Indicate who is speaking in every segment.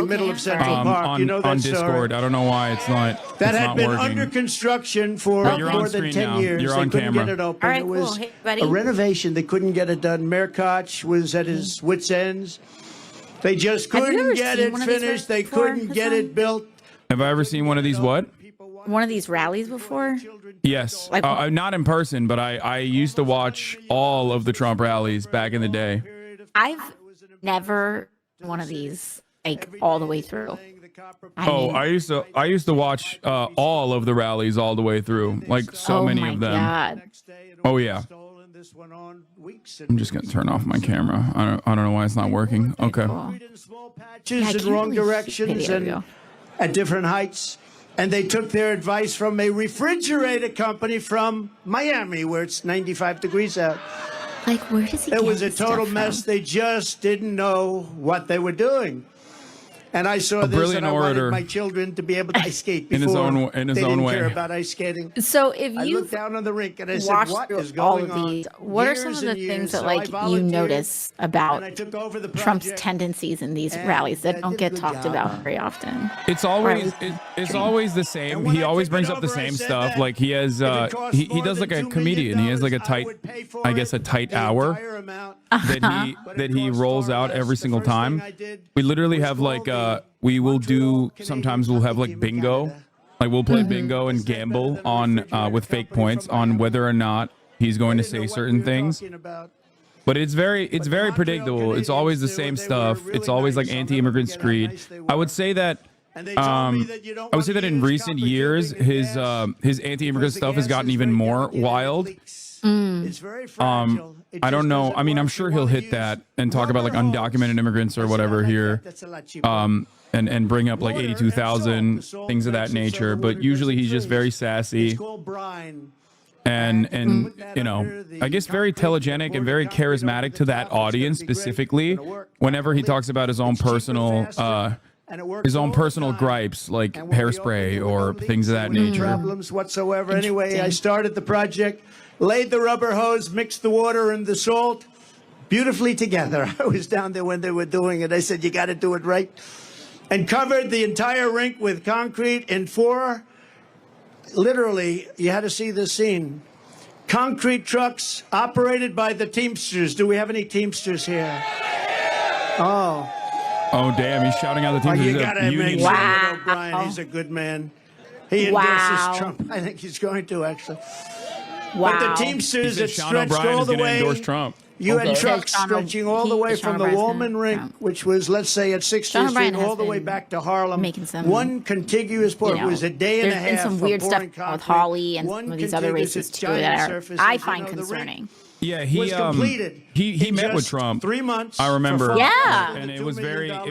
Speaker 1: the middle of Central Park.
Speaker 2: On,
Speaker 1: you know that
Speaker 2: on Discord.
Speaker 1: story?
Speaker 2: I don't know why it's not.
Speaker 1: That
Speaker 2: it's
Speaker 1: had
Speaker 2: not
Speaker 1: been
Speaker 2: working.
Speaker 1: under construction for
Speaker 2: But you're on
Speaker 1: more than
Speaker 2: screen
Speaker 1: 10
Speaker 2: now.
Speaker 1: years.
Speaker 2: You're
Speaker 1: They
Speaker 2: on
Speaker 1: couldn't
Speaker 2: camera.
Speaker 1: get it open.
Speaker 3: All right,
Speaker 1: it was
Speaker 3: cool. Hey, buddy.
Speaker 1: a renovation. They couldn't get it done. Mayor Koch was at his wits' ends. They just
Speaker 3: Have you
Speaker 1: couldn't
Speaker 3: ever
Speaker 1: get
Speaker 3: seen
Speaker 1: it
Speaker 3: one of these
Speaker 1: finished. They
Speaker 3: before,
Speaker 1: couldn't get
Speaker 3: Hasan?
Speaker 1: it built.
Speaker 2: Have I ever seen one of these? What?
Speaker 3: One of these rallies before?
Speaker 2: Yes.
Speaker 3: Like-
Speaker 2: Not in person, but I used to watch all of the Trump rallies back in the day.
Speaker 3: I've never done one of these like all the way through.
Speaker 2: I used to watch all of the rallies all the way through, like so many of them.
Speaker 3: God.
Speaker 2: Oh yeah. I'm just gonna turn off my camera. I don't know why it's not working. Okay.
Speaker 3: Cool.
Speaker 1: Patches
Speaker 3: Yeah, I
Speaker 1: in
Speaker 3: can't
Speaker 1: wrong
Speaker 3: really see-
Speaker 1: directions
Speaker 3: there we
Speaker 1: and
Speaker 3: go.
Speaker 1: at different heights. And they took their advice from a refrigerator company from Miami, where it's 95 degrees out.
Speaker 3: Like, where does he
Speaker 1: It
Speaker 3: get
Speaker 1: was a
Speaker 3: this stuff
Speaker 1: total
Speaker 3: from?
Speaker 1: mess. They just didn't know what they were doing. And I saw this,
Speaker 2: brilliant
Speaker 1: and I wanted
Speaker 2: orator.
Speaker 1: my children to be able to ice skate
Speaker 2: In
Speaker 1: before
Speaker 2: his
Speaker 1: they
Speaker 2: own
Speaker 1: didn't
Speaker 2: way.
Speaker 1: care about ice skating.
Speaker 3: So if
Speaker 1: I
Speaker 3: you
Speaker 1: looked down on the rink and I said,
Speaker 3: watched
Speaker 1: "What
Speaker 3: through
Speaker 1: is
Speaker 3: all
Speaker 1: going
Speaker 3: of these,
Speaker 1: on?"
Speaker 3: what are some
Speaker 1: Years
Speaker 3: of the
Speaker 1: and years.
Speaker 3: things that
Speaker 1: So I
Speaker 3: like you
Speaker 1: volunteered,
Speaker 3: notice
Speaker 1: and
Speaker 3: about
Speaker 1: I took over the
Speaker 3: Trump's
Speaker 1: project.
Speaker 3: tendencies in these
Speaker 1: and,
Speaker 3: rallies that don't
Speaker 1: did a
Speaker 3: get
Speaker 1: good
Speaker 3: talked
Speaker 1: job.
Speaker 3: about very often?
Speaker 2: It's always
Speaker 3: Right.
Speaker 2: it's always the same.
Speaker 1: And when
Speaker 2: He
Speaker 1: I
Speaker 2: always
Speaker 1: took
Speaker 2: brings
Speaker 1: it
Speaker 2: up the
Speaker 1: over, I
Speaker 2: same
Speaker 1: said
Speaker 2: stuff.
Speaker 1: that
Speaker 2: Like he has
Speaker 1: if it cost
Speaker 2: he
Speaker 1: more
Speaker 2: does
Speaker 1: than
Speaker 2: like a
Speaker 1: $2
Speaker 2: comedian. He has like a
Speaker 1: million, I
Speaker 2: tight,
Speaker 1: would pay for
Speaker 2: I guess a tight
Speaker 1: the
Speaker 2: hour
Speaker 1: entire amount.
Speaker 2: that he rolls out every single time. We literally have like we will do sometimes we'll have like bingo. Like we'll play bingo and gamble on with fake points on whether or not he's going to say certain things. But it's very predictable. It's always the same stuff. It's always like anti-immigrant screed. I would say that in recent years his anti-immigrant stuff has gotten even more wild. I don't know. I mean, I'm sure he'll hit that and talk about like undocumented immigrants or whatever here. And bring up like 82,000 things of that nature, but usually he's just very sassy and you know, I guess very telegenic and very charismatic to that audience specifically. Whenever he talks about his own personal gripes like hairspray or things of that nature.
Speaker 1: Problems whatsoever. Anyway, I started the project, laid the rubber hose, mixed the water and the salt beautifully together. I was down there when they were doing it. I said, "You got to do it right." And covered the entire rink with concrete in 4, literally, you had to see this scene, concrete trucks operated by the Teamsters. Do we have any Teamsters here? Oh,
Speaker 2: damn, he's shouting out the team.
Speaker 1: you got to make sure that O'Brien, he's a good man. He endorses Trump. I think he's going to, actually.
Speaker 3: Wow.
Speaker 1: But the Teamsters that
Speaker 2: Sean
Speaker 1: stretched
Speaker 2: O'Brien
Speaker 1: all
Speaker 2: is
Speaker 1: the
Speaker 2: going to
Speaker 1: way.
Speaker 2: endorse Trump.
Speaker 1: You
Speaker 3: Okay.
Speaker 1: had trucks
Speaker 3: Sean O-
Speaker 1: stretching all the
Speaker 3: he-
Speaker 1: way
Speaker 3: Sean
Speaker 1: from the
Speaker 3: O'Brien's
Speaker 1: Wallman
Speaker 3: gonna-
Speaker 1: Rink,
Speaker 3: yeah.
Speaker 1: which was, let's say, at 60th
Speaker 3: Sean
Speaker 1: Street,
Speaker 3: O'Brien
Speaker 1: all
Speaker 3: has
Speaker 1: the way
Speaker 3: been
Speaker 1: back to Harlem.
Speaker 3: making some,
Speaker 1: One contiguous port. It was a day and a half.
Speaker 3: There's been some weird
Speaker 1: of
Speaker 3: stuff
Speaker 1: pouring
Speaker 3: with
Speaker 1: concrete.
Speaker 3: Holly and
Speaker 1: One
Speaker 3: some of these other
Speaker 1: contiguous
Speaker 3: races too
Speaker 1: giant
Speaker 3: that
Speaker 1: surface,
Speaker 3: I
Speaker 1: as you
Speaker 3: find
Speaker 1: know, the rink
Speaker 3: concerning.
Speaker 2: Yeah,
Speaker 1: was completed
Speaker 2: he
Speaker 1: in
Speaker 2: met with
Speaker 1: just
Speaker 2: Trump.
Speaker 1: 3 months.
Speaker 2: I remember.
Speaker 1: for
Speaker 3: Yeah.
Speaker 2: And it
Speaker 1: $502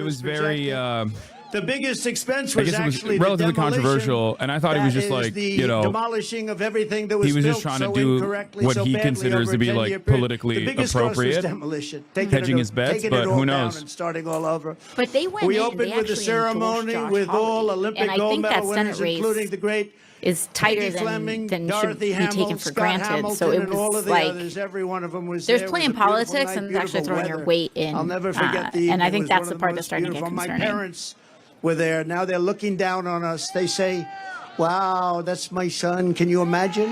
Speaker 2: was very
Speaker 1: million The biggest expense
Speaker 2: I
Speaker 1: was
Speaker 2: guess it was
Speaker 1: actually
Speaker 2: relatively
Speaker 1: the demolition.
Speaker 2: controversial, and I thought he was just
Speaker 1: That is
Speaker 2: like,
Speaker 1: the
Speaker 2: you know,
Speaker 1: demolishing of everything that was
Speaker 2: he was just
Speaker 1: built
Speaker 2: trying to
Speaker 1: so
Speaker 2: do
Speaker 1: incorrectly,
Speaker 2: what
Speaker 1: so
Speaker 2: he
Speaker 1: badly
Speaker 2: considers
Speaker 1: over
Speaker 2: to be,
Speaker 1: a
Speaker 2: like,
Speaker 1: 10-year period.
Speaker 2: politically
Speaker 1: The biggest cost was
Speaker 2: appropriate,
Speaker 1: demolition.
Speaker 2: hedging his bets,
Speaker 1: taking
Speaker 2: but
Speaker 1: it all
Speaker 2: who
Speaker 1: down
Speaker 2: knows?
Speaker 1: and starting all over.
Speaker 3: But they went
Speaker 1: We
Speaker 3: in,
Speaker 1: opened
Speaker 3: they
Speaker 1: with a
Speaker 3: actually
Speaker 1: ceremony
Speaker 3: endorsed
Speaker 1: with
Speaker 3: Josh
Speaker 1: all
Speaker 3: Hawley.
Speaker 1: Olympic
Speaker 3: And I
Speaker 1: gold
Speaker 3: think that
Speaker 1: medal winners,
Speaker 3: Senate race
Speaker 1: including the great
Speaker 3: is tighter
Speaker 1: Peggy Fleming,
Speaker 3: than should
Speaker 1: Dorothy
Speaker 3: be
Speaker 1: Hamill,
Speaker 3: taken for
Speaker 1: Scott
Speaker 3: granted.
Speaker 1: Hamilton,
Speaker 3: So it
Speaker 1: and all
Speaker 3: was
Speaker 1: of the
Speaker 3: like
Speaker 1: others. Every one of them was
Speaker 3: there's
Speaker 1: there. It
Speaker 3: plenty
Speaker 1: was
Speaker 3: in
Speaker 1: a beautiful
Speaker 3: politics
Speaker 1: night,
Speaker 3: and actually
Speaker 1: beautiful
Speaker 3: throwing your
Speaker 1: weather.
Speaker 3: weight in.
Speaker 1: I'll never forget the
Speaker 3: and I
Speaker 1: evening.
Speaker 3: think
Speaker 1: It was
Speaker 3: that's
Speaker 1: one
Speaker 3: the
Speaker 1: of
Speaker 3: part
Speaker 1: most
Speaker 3: that's starting to get
Speaker 1: beautiful. My
Speaker 3: concerning.
Speaker 1: parents were there. Now they're looking down on us. They say, "Wow, that's my son. Can you imagine?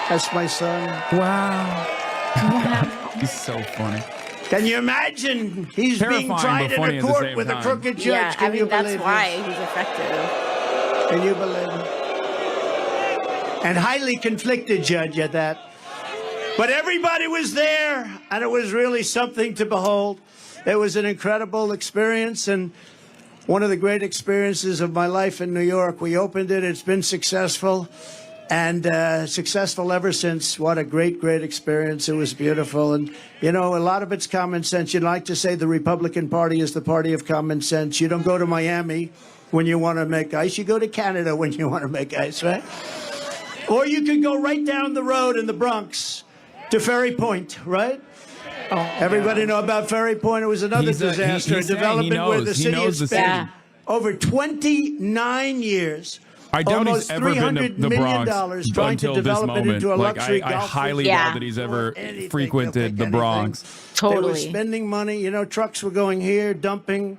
Speaker 1: That's my son.
Speaker 2: Wow. He's so funny.
Speaker 1: Can you imagine? He's being
Speaker 2: Terrifying,
Speaker 1: tried
Speaker 2: but
Speaker 1: in
Speaker 2: funny
Speaker 1: a
Speaker 2: at the
Speaker 1: court
Speaker 2: same
Speaker 1: with a
Speaker 2: time.
Speaker 1: crooked judge.
Speaker 3: Yeah,
Speaker 1: Can
Speaker 3: I
Speaker 1: you
Speaker 3: mean that's
Speaker 1: believe
Speaker 3: why
Speaker 1: this?
Speaker 3: he's effective.
Speaker 1: Can you believe it? And highly conflicted judge at that. But everybody was there, and it was really something to behold. It was an incredible experience, and one of the great experiences of my life in New York. We opened it. It's been successful, and successful ever since. What a great, great experience. It was beautiful. And, you know, a lot of it's common sense. You'd like to say the Republican Party is the party of common sense. You don't go to Miami when you want to make ice. You go to Canada when you want to make ice, right? Or you could go right down the road in the Bronx to Ferry Point, right? Everybody know about Ferry Point. It was another disaster.
Speaker 2: he's saying
Speaker 1: Development where the
Speaker 2: he
Speaker 1: city
Speaker 2: knows
Speaker 1: has
Speaker 2: the
Speaker 1: spent
Speaker 2: city.
Speaker 1: over 29 years.
Speaker 2: I doubt
Speaker 1: almost
Speaker 2: he's ever been to
Speaker 1: $300
Speaker 2: the
Speaker 1: million
Speaker 2: Bronx
Speaker 1: trying to
Speaker 2: until this
Speaker 1: develop it
Speaker 2: moment.
Speaker 1: into a
Speaker 2: Like,
Speaker 1: luxury
Speaker 2: I
Speaker 1: golf
Speaker 2: highly
Speaker 3: resort.
Speaker 2: doubt that he's ever
Speaker 1: Anything,
Speaker 2: frequented
Speaker 1: they'll
Speaker 2: the
Speaker 1: pick
Speaker 2: Bronx.
Speaker 1: They were
Speaker 3: Totally.
Speaker 1: spending money. You know, trucks were going here, dumping.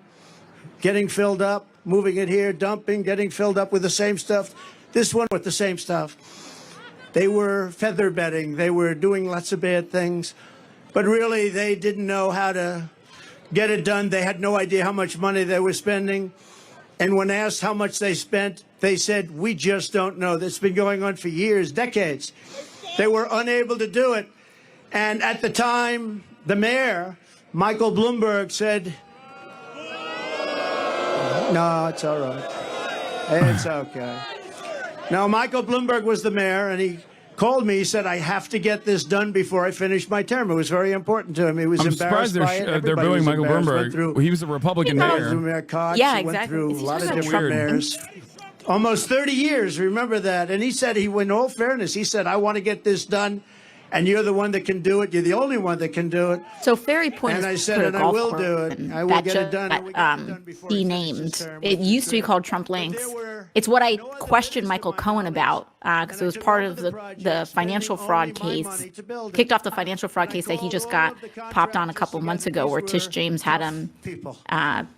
Speaker 1: getting filled up, moving it here, dumping, getting filled up with the same stuff. This one with the same stuff. They were feather bedding. They were doing lots of bad things. But really, they didn't know how to get it done. They had no idea how much money they were spending. And when asked how much they spent, they said, we just don't know. That's been going on for years, decades. They were unable to do it. And at the time, the mayor, Michael Bloomberg, said, no, it's all right. It's okay. Now, Michael Bloomberg was the mayor, and he called me. He said, I have to get this done before I finish my term. It was very important to him. He was
Speaker 2: I'm
Speaker 1: embarrassed
Speaker 2: surprised
Speaker 1: by it.
Speaker 2: they're booing Michael Bloomberg. He was a Republican mayor.
Speaker 3: Yeah,
Speaker 1: Went
Speaker 3: exactly.
Speaker 1: through a lot of different
Speaker 2: weird.
Speaker 1: mayors. Almost 30 years, remember that. And he said, in all fairness, he said, I want to get this done, and you're the one that can do it. You're the only one that can do it.
Speaker 3: So Ferry Point
Speaker 1: And I
Speaker 3: is
Speaker 1: said,
Speaker 3: put a
Speaker 1: and I
Speaker 3: golf
Speaker 1: will
Speaker 3: course
Speaker 1: do it.
Speaker 3: in
Speaker 1: I will
Speaker 3: that
Speaker 1: get it done. and we get it done before
Speaker 3: he
Speaker 1: he finishes
Speaker 3: named.
Speaker 1: his term,
Speaker 3: It
Speaker 1: which is
Speaker 3: used to be
Speaker 1: great.
Speaker 3: called Trump
Speaker 1: But
Speaker 3: Links.
Speaker 1: there were
Speaker 3: It's what I
Speaker 1: no other
Speaker 3: questioned
Speaker 1: ways
Speaker 3: Michael
Speaker 1: to my
Speaker 3: Cohen
Speaker 1: money.
Speaker 3: about because
Speaker 1: And
Speaker 3: it
Speaker 1: I
Speaker 3: was
Speaker 1: took
Speaker 3: part
Speaker 1: all
Speaker 3: of
Speaker 1: the
Speaker 3: the
Speaker 1: projects,
Speaker 3: financial
Speaker 1: spending
Speaker 3: fraud
Speaker 1: only my
Speaker 3: case,
Speaker 1: money to build it.
Speaker 3: kicked off the financial fraud
Speaker 1: I
Speaker 3: case that he
Speaker 1: called
Speaker 3: just
Speaker 1: all
Speaker 3: got
Speaker 1: of the
Speaker 3: popped on a
Speaker 1: contractors
Speaker 3: couple
Speaker 1: together.
Speaker 3: months ago, where
Speaker 1: These
Speaker 3: Tish
Speaker 1: were
Speaker 3: James had
Speaker 1: tough
Speaker 3: him
Speaker 1: people.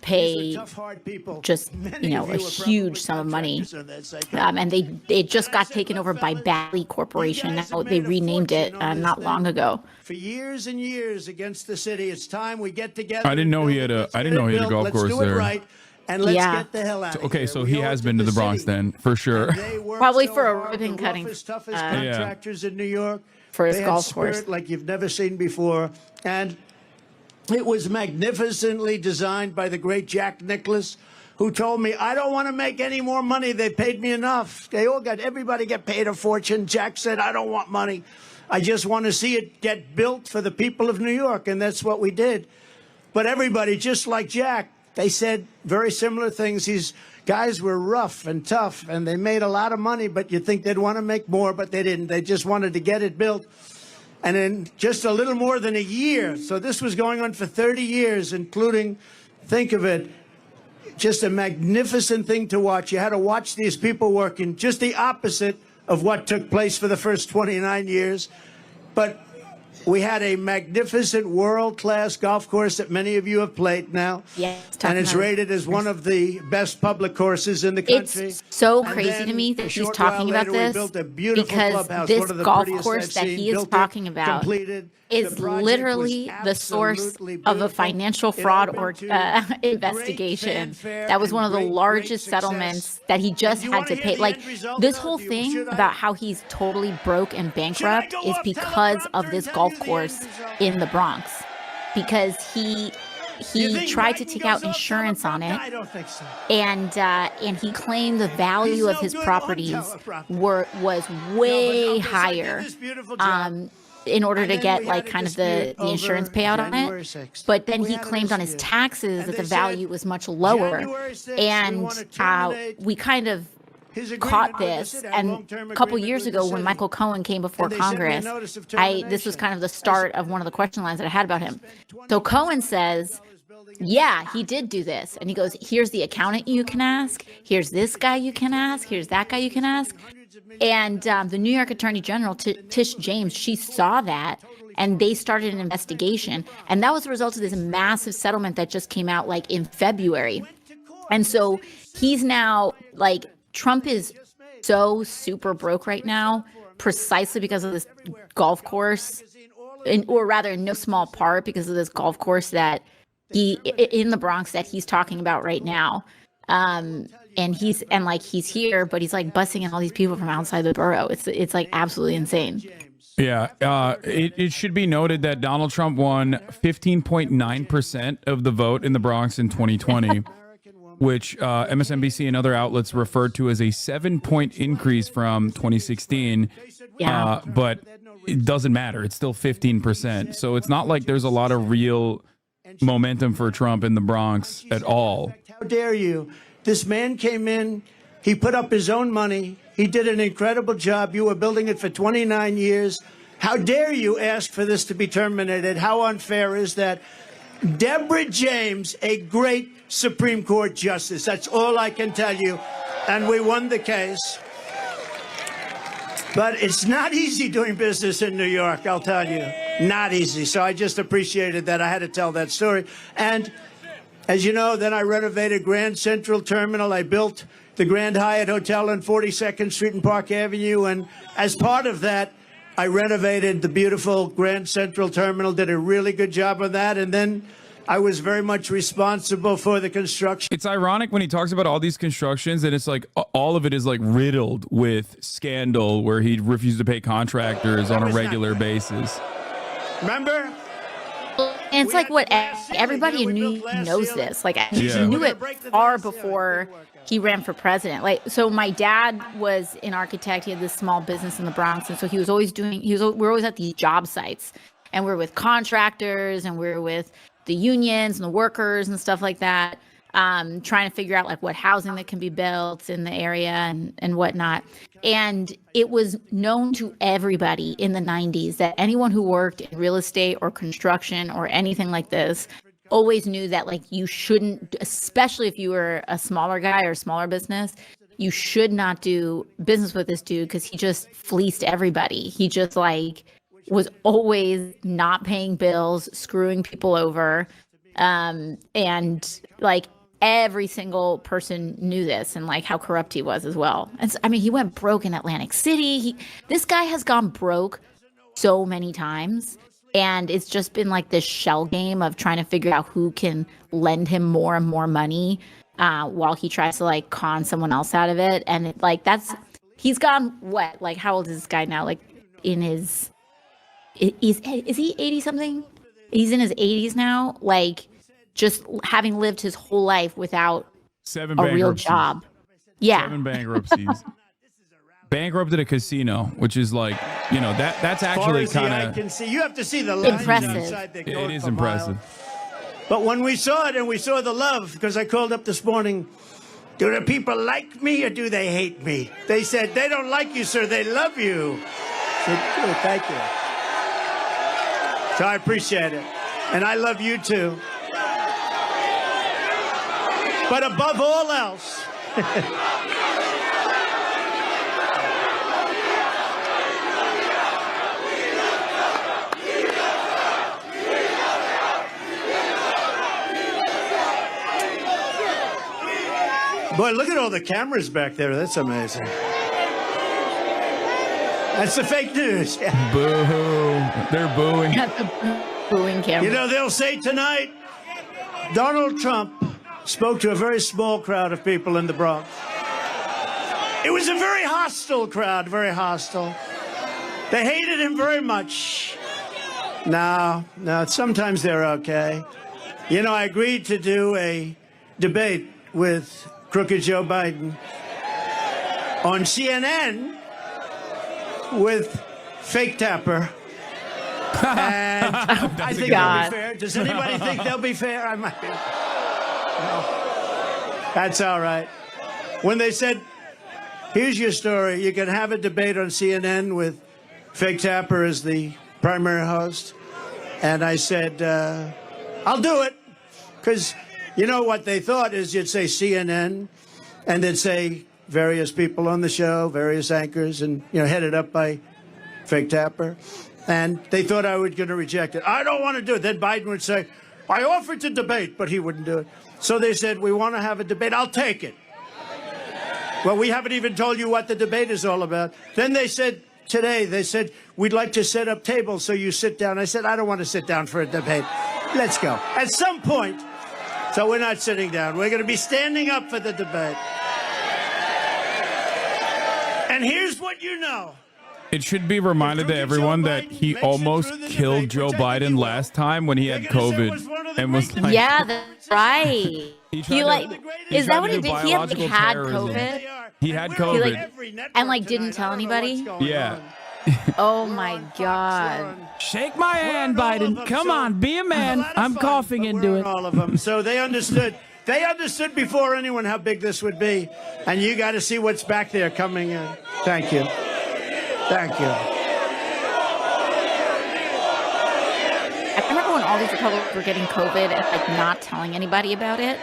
Speaker 3: pay
Speaker 1: These were tough, hard people.
Speaker 3: just
Speaker 1: Many
Speaker 3: a
Speaker 1: of you are
Speaker 3: huge
Speaker 1: probably
Speaker 3: sum of money,
Speaker 1: contractors on that site.
Speaker 3: and they just got taken over by Bally Corporation. Now they renamed it not long ago.
Speaker 1: For years and years against the city. It's time we get together.
Speaker 2: I didn't know he had a. I didn't know he had a golf
Speaker 1: Let's
Speaker 2: course
Speaker 1: do it
Speaker 2: there.
Speaker 1: right, and let's
Speaker 3: Yeah.
Speaker 1: get the hell out of
Speaker 2: Okay,
Speaker 1: here.
Speaker 2: so
Speaker 1: We
Speaker 2: he
Speaker 1: owe
Speaker 2: has
Speaker 1: it
Speaker 2: been to the Bronx
Speaker 1: city.
Speaker 2: then, for sure.
Speaker 1: And they worked
Speaker 3: Probably
Speaker 1: so
Speaker 3: for a
Speaker 1: hard,
Speaker 3: ribbon
Speaker 1: the
Speaker 3: cutting,
Speaker 1: roughest, toughest
Speaker 3: yeah.
Speaker 1: contractors in New York.
Speaker 3: For his
Speaker 1: They
Speaker 3: golf
Speaker 1: had
Speaker 3: course.
Speaker 1: spirit like you've never seen before, and it was magnificently designed by the great Jack Nicklaus, who told me, I don't want to make any more money. They paid me enough. Everybody get paid a fortune. Jack said, I don't want money. I just want to see it get built for the people of New York, and that's what we did. But everybody, just like Jack, they said very similar things. These guys were rough and tough, and they made a lot of money, but you'd think they'd want to make more, but they didn't. They just wanted to get it built. And in just a little more than a year, so this was going on for 30 years, including, think of it, just a magnificent thing to watch. You had to watch these people working, just the opposite of what took place for the first 29 years. But we had a magnificent world-class golf course that many of you have played now.
Speaker 3: Yes,
Speaker 1: and it's rated as one of the best public courses in the country.
Speaker 3: It's so
Speaker 1: And
Speaker 3: crazy
Speaker 1: then
Speaker 3: to me
Speaker 1: a
Speaker 3: that he's
Speaker 1: short
Speaker 3: talking
Speaker 1: while
Speaker 3: about
Speaker 1: later, we
Speaker 3: this
Speaker 1: built a beautiful
Speaker 3: because
Speaker 1: clubhouse,
Speaker 3: this
Speaker 1: one of the
Speaker 3: golf
Speaker 1: prettiest
Speaker 3: course
Speaker 1: I've
Speaker 3: that
Speaker 1: seen.
Speaker 3: he is
Speaker 1: Built it,
Speaker 3: talking about
Speaker 1: completed.
Speaker 3: is
Speaker 1: The project
Speaker 3: literally
Speaker 1: was
Speaker 3: the source
Speaker 1: absolutely
Speaker 3: of a
Speaker 1: beautiful.
Speaker 3: financial
Speaker 1: It
Speaker 3: fraud
Speaker 1: opened
Speaker 3: or
Speaker 1: to great
Speaker 3: investigation.
Speaker 1: fanfare
Speaker 3: That was
Speaker 1: and
Speaker 3: one of the
Speaker 1: great
Speaker 3: largest
Speaker 1: success.
Speaker 3: settlements that he just
Speaker 1: And you
Speaker 3: had
Speaker 1: wanna
Speaker 3: to
Speaker 1: hear
Speaker 3: pay.
Speaker 1: the
Speaker 3: Like
Speaker 1: end result
Speaker 3: this
Speaker 1: now?
Speaker 3: whole
Speaker 1: Do you-
Speaker 3: thing
Speaker 1: should I-
Speaker 3: about how he's totally broke and bankrupt
Speaker 1: go
Speaker 3: is
Speaker 1: up
Speaker 3: because of
Speaker 1: teleprompter
Speaker 3: this
Speaker 1: and
Speaker 3: golf
Speaker 1: tell you the
Speaker 3: course
Speaker 1: end result?
Speaker 3: in the Bronx. Because he
Speaker 1: You think
Speaker 3: tried to
Speaker 1: Biden
Speaker 3: take
Speaker 1: goes
Speaker 3: out
Speaker 1: off
Speaker 3: insurance on
Speaker 1: teleprompter?
Speaker 3: it.
Speaker 1: I don't think so.
Speaker 3: And he claimed the value
Speaker 1: He's
Speaker 3: of
Speaker 1: no
Speaker 3: his
Speaker 1: good on
Speaker 3: properties
Speaker 1: teleprompter.
Speaker 3: was
Speaker 1: No,
Speaker 3: way
Speaker 1: but I did
Speaker 3: higher
Speaker 1: this beautiful job.
Speaker 3: in order
Speaker 1: And
Speaker 3: to
Speaker 1: then
Speaker 3: get
Speaker 1: we
Speaker 3: like
Speaker 1: had a
Speaker 3: kind of the
Speaker 1: dispute
Speaker 3: insurance
Speaker 1: over
Speaker 3: payout on
Speaker 1: January
Speaker 3: it.
Speaker 1: 6th.
Speaker 3: But then
Speaker 1: We
Speaker 3: he
Speaker 1: had a
Speaker 3: claimed on his
Speaker 1: dispute.
Speaker 3: taxes
Speaker 1: And
Speaker 3: that the
Speaker 1: they
Speaker 3: value
Speaker 1: said,
Speaker 3: was much lower.
Speaker 1: January 6th, we want to
Speaker 3: And
Speaker 1: terminate
Speaker 3: we kind of
Speaker 1: his
Speaker 3: caught
Speaker 1: agreement with the
Speaker 3: this.
Speaker 1: city, a
Speaker 3: And
Speaker 1: long-term
Speaker 3: a couple
Speaker 1: agreement
Speaker 3: years
Speaker 1: with the
Speaker 3: ago when
Speaker 1: city.
Speaker 3: Michael Cohen came before
Speaker 1: And they sent me a
Speaker 3: Congress,
Speaker 1: notice of
Speaker 3: this was
Speaker 1: termination.
Speaker 3: kind of the start of one of the question lines that I had about him. So Cohen says, yeah, he did do this. And he goes, here's the accountant you can ask. Here's this guy you can ask. Here's that guy you can ask. And the New York Attorney General, Tish James, she saw that. And they started an investigation. And that was the result of this massive settlement that just came out like in February. And so he's now like, Trump is so super broke right now, precisely because of this golf course, or rather in no small part because of this golf course that in the Bronx that he's talking about right now. And he's here, but he's like bussing in all these people from outside the borough. It's like absolutely insane.
Speaker 2: Yeah, it should be noted that Donald Trump won 15.9% of the vote in the Bronx in 2020, which MSNBC and other outlets referred to as a 7-point increase from 2016.
Speaker 3: Yeah.
Speaker 2: But it doesn't matter. It's still 15%. So it's not like there's a lot of real momentum for Trump in the Bronx at all.
Speaker 1: How dare you? This man came in, he put up his own money, he did an incredible job. You were building it for 29 years. How dare you ask for this to be terminated? How unfair is that? Deborah James, a great Supreme Court justice. That's all I can tell you. And we won the case. But it's not easy doing business in New York, I'll tell you. Not easy. So I just appreciated that. I had to tell that story. And As you know, then I renovated Grand Central Terminal. I built the Grand Hyatt Hotel on 42nd Street and Park Avenue. And as part of that, I renovated the beautiful Grand Central Terminal, did a really good job of that. And then I was very much responsible for the construction.
Speaker 2: It's ironic when he talks about all these constructions and it's like all of it is like riddled with scandal where he refused to pay contractors on a regular basis.
Speaker 1: Remember?
Speaker 3: And it's like what everybody knows this. Like he knew it far before he ran for president. Like, so my dad was an architect. He had this small business in the Bronx, and so he was always we're always at these job sites, and we're with contractors, and we're with the unions and the workers and stuff like that, trying to figure out like what housing that can be built in the area and whatnot. And it was known to everybody in the 90s that anyone who worked in real estate or construction or anything like this always knew that like you shouldn't, especially if you were a smaller guy or a smaller business, you should not do business with this dude because he just fleeced everybody. He just like was always not paying bills, screwing people over. And like every single person knew this and like how corrupt he was as well. And so, I mean, he went broke in Atlantic City. This guy has gone broke so many times. And it's just been like this shell game of trying to figure out who can lend him more and more money while he tries to like con someone else out of it. And it, like he's gone what? Like how old is this guy now? Like in his is he 80 something? He's in his 80s now. Like just having lived his whole life without a real job. Yeah.
Speaker 2: 7 bankruptcies. Bankrupted a casino, which is like, you know, that's actually kind of.
Speaker 1: You have to see the lines
Speaker 3: impressive.
Speaker 1: Outside the
Speaker 2: It is impressive.
Speaker 1: But when we saw it and we saw the love, because I called up this morning, do the people like me or do they hate me? They said, they don't like you, sir. They love you. I said, good, thank you. So I appreciate it. And I love you too. But above all else, boy, look at all the cameras back there. That's amazing. That's the fake news. Yeah.
Speaker 2: Boo. They're booing.
Speaker 3: Booing camera.
Speaker 1: You know, they'll say tonight, Donald Trump spoke to a very small crowd of people in the Bronx. It was a very hostile crowd, very hostile. They hated him very much. No, sometimes they're okay. You know, I agreed to do a debate with crooked Joe Biden on CNN with fake Tapper. And I think they'll be fair. Does anybody think they'll be fair? I might be. No. That's all right. When they said, here's your story, you can have a debate on CNN with fake Tapper as the primary host. And I said, I'll do it. Because you know what they thought is you'd say CNN and they'd say various people on the show, various anchors, and, you know, headed up by fake Tapper. And they thought I was going to reject it. I don't want to do it. Then Biden would say, I offered to debate, but he wouldn't do it. So they said, we want to have a debate. I'll take it. Well, we haven't even told you what the debate is all about. Then they said, today, they said, we'd like to set up tables so you sit down. I said, I don't want to sit down for a debate. Let's go. At some point, so we're not sitting down. We're going to be standing up for the debate. And here's what you know.
Speaker 2: It should be reminded to everyone that he almost killed Joe Biden last time when he had COVID and was like,
Speaker 3: yeah, that's right. He like, is that what he did? He had COVID.
Speaker 2: He had COVID.
Speaker 3: And like didn't tell anybody?
Speaker 2: Yeah.
Speaker 3: Oh my God.
Speaker 4: Shake my hand, Biden. Come on, be a man. I'm coughing into it.
Speaker 1: All of them. So they understood. They understood before anyone how big this would be. And you got to see what's back there coming in. Thank you. Thank you.
Speaker 3: I remember when all these Republicans were getting COVID and like not telling anybody about it.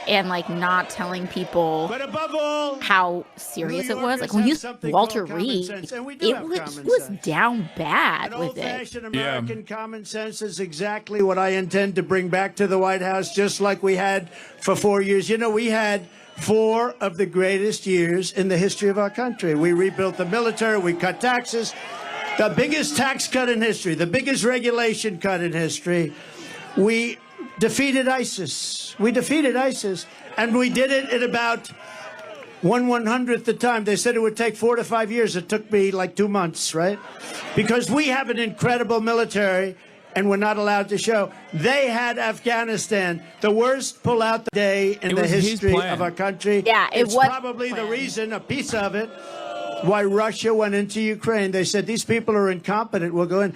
Speaker 3: and like not telling people
Speaker 1: But above all,
Speaker 3: how serious
Speaker 1: New
Speaker 3: it was. Like
Speaker 1: Yorkers
Speaker 3: when you
Speaker 1: have something
Speaker 3: Walter
Speaker 1: called common
Speaker 3: Reed,
Speaker 1: sense, and we do
Speaker 3: he
Speaker 1: have
Speaker 3: was
Speaker 1: common sense.
Speaker 3: down bad
Speaker 1: An
Speaker 3: with it.
Speaker 1: old-fashioned American common sense is exactly what I intend to bring back to the White House, just like we had for 4 years. You know, we had 4 of the greatest years in the history of our country. We rebuilt the military, we cut taxes, the biggest tax cut in history, the biggest regulation cut in history. We defeated ISIS. We defeated ISIS, and we did it in about 1/100th the time. They said it would take 4 to 5 years. It took me like 2 months, right? Because we have an incredible military, and we're not allowed to show. They had Afghanistan, the worst pullout day in the
Speaker 2: was his
Speaker 1: history
Speaker 2: plan.
Speaker 1: of our country.
Speaker 3: Yeah, it
Speaker 1: it's
Speaker 3: was
Speaker 1: probably the
Speaker 3: planned.
Speaker 1: reason, a piece of it, why Russia went into Ukraine. They said, these people are incompetent. We'll go in.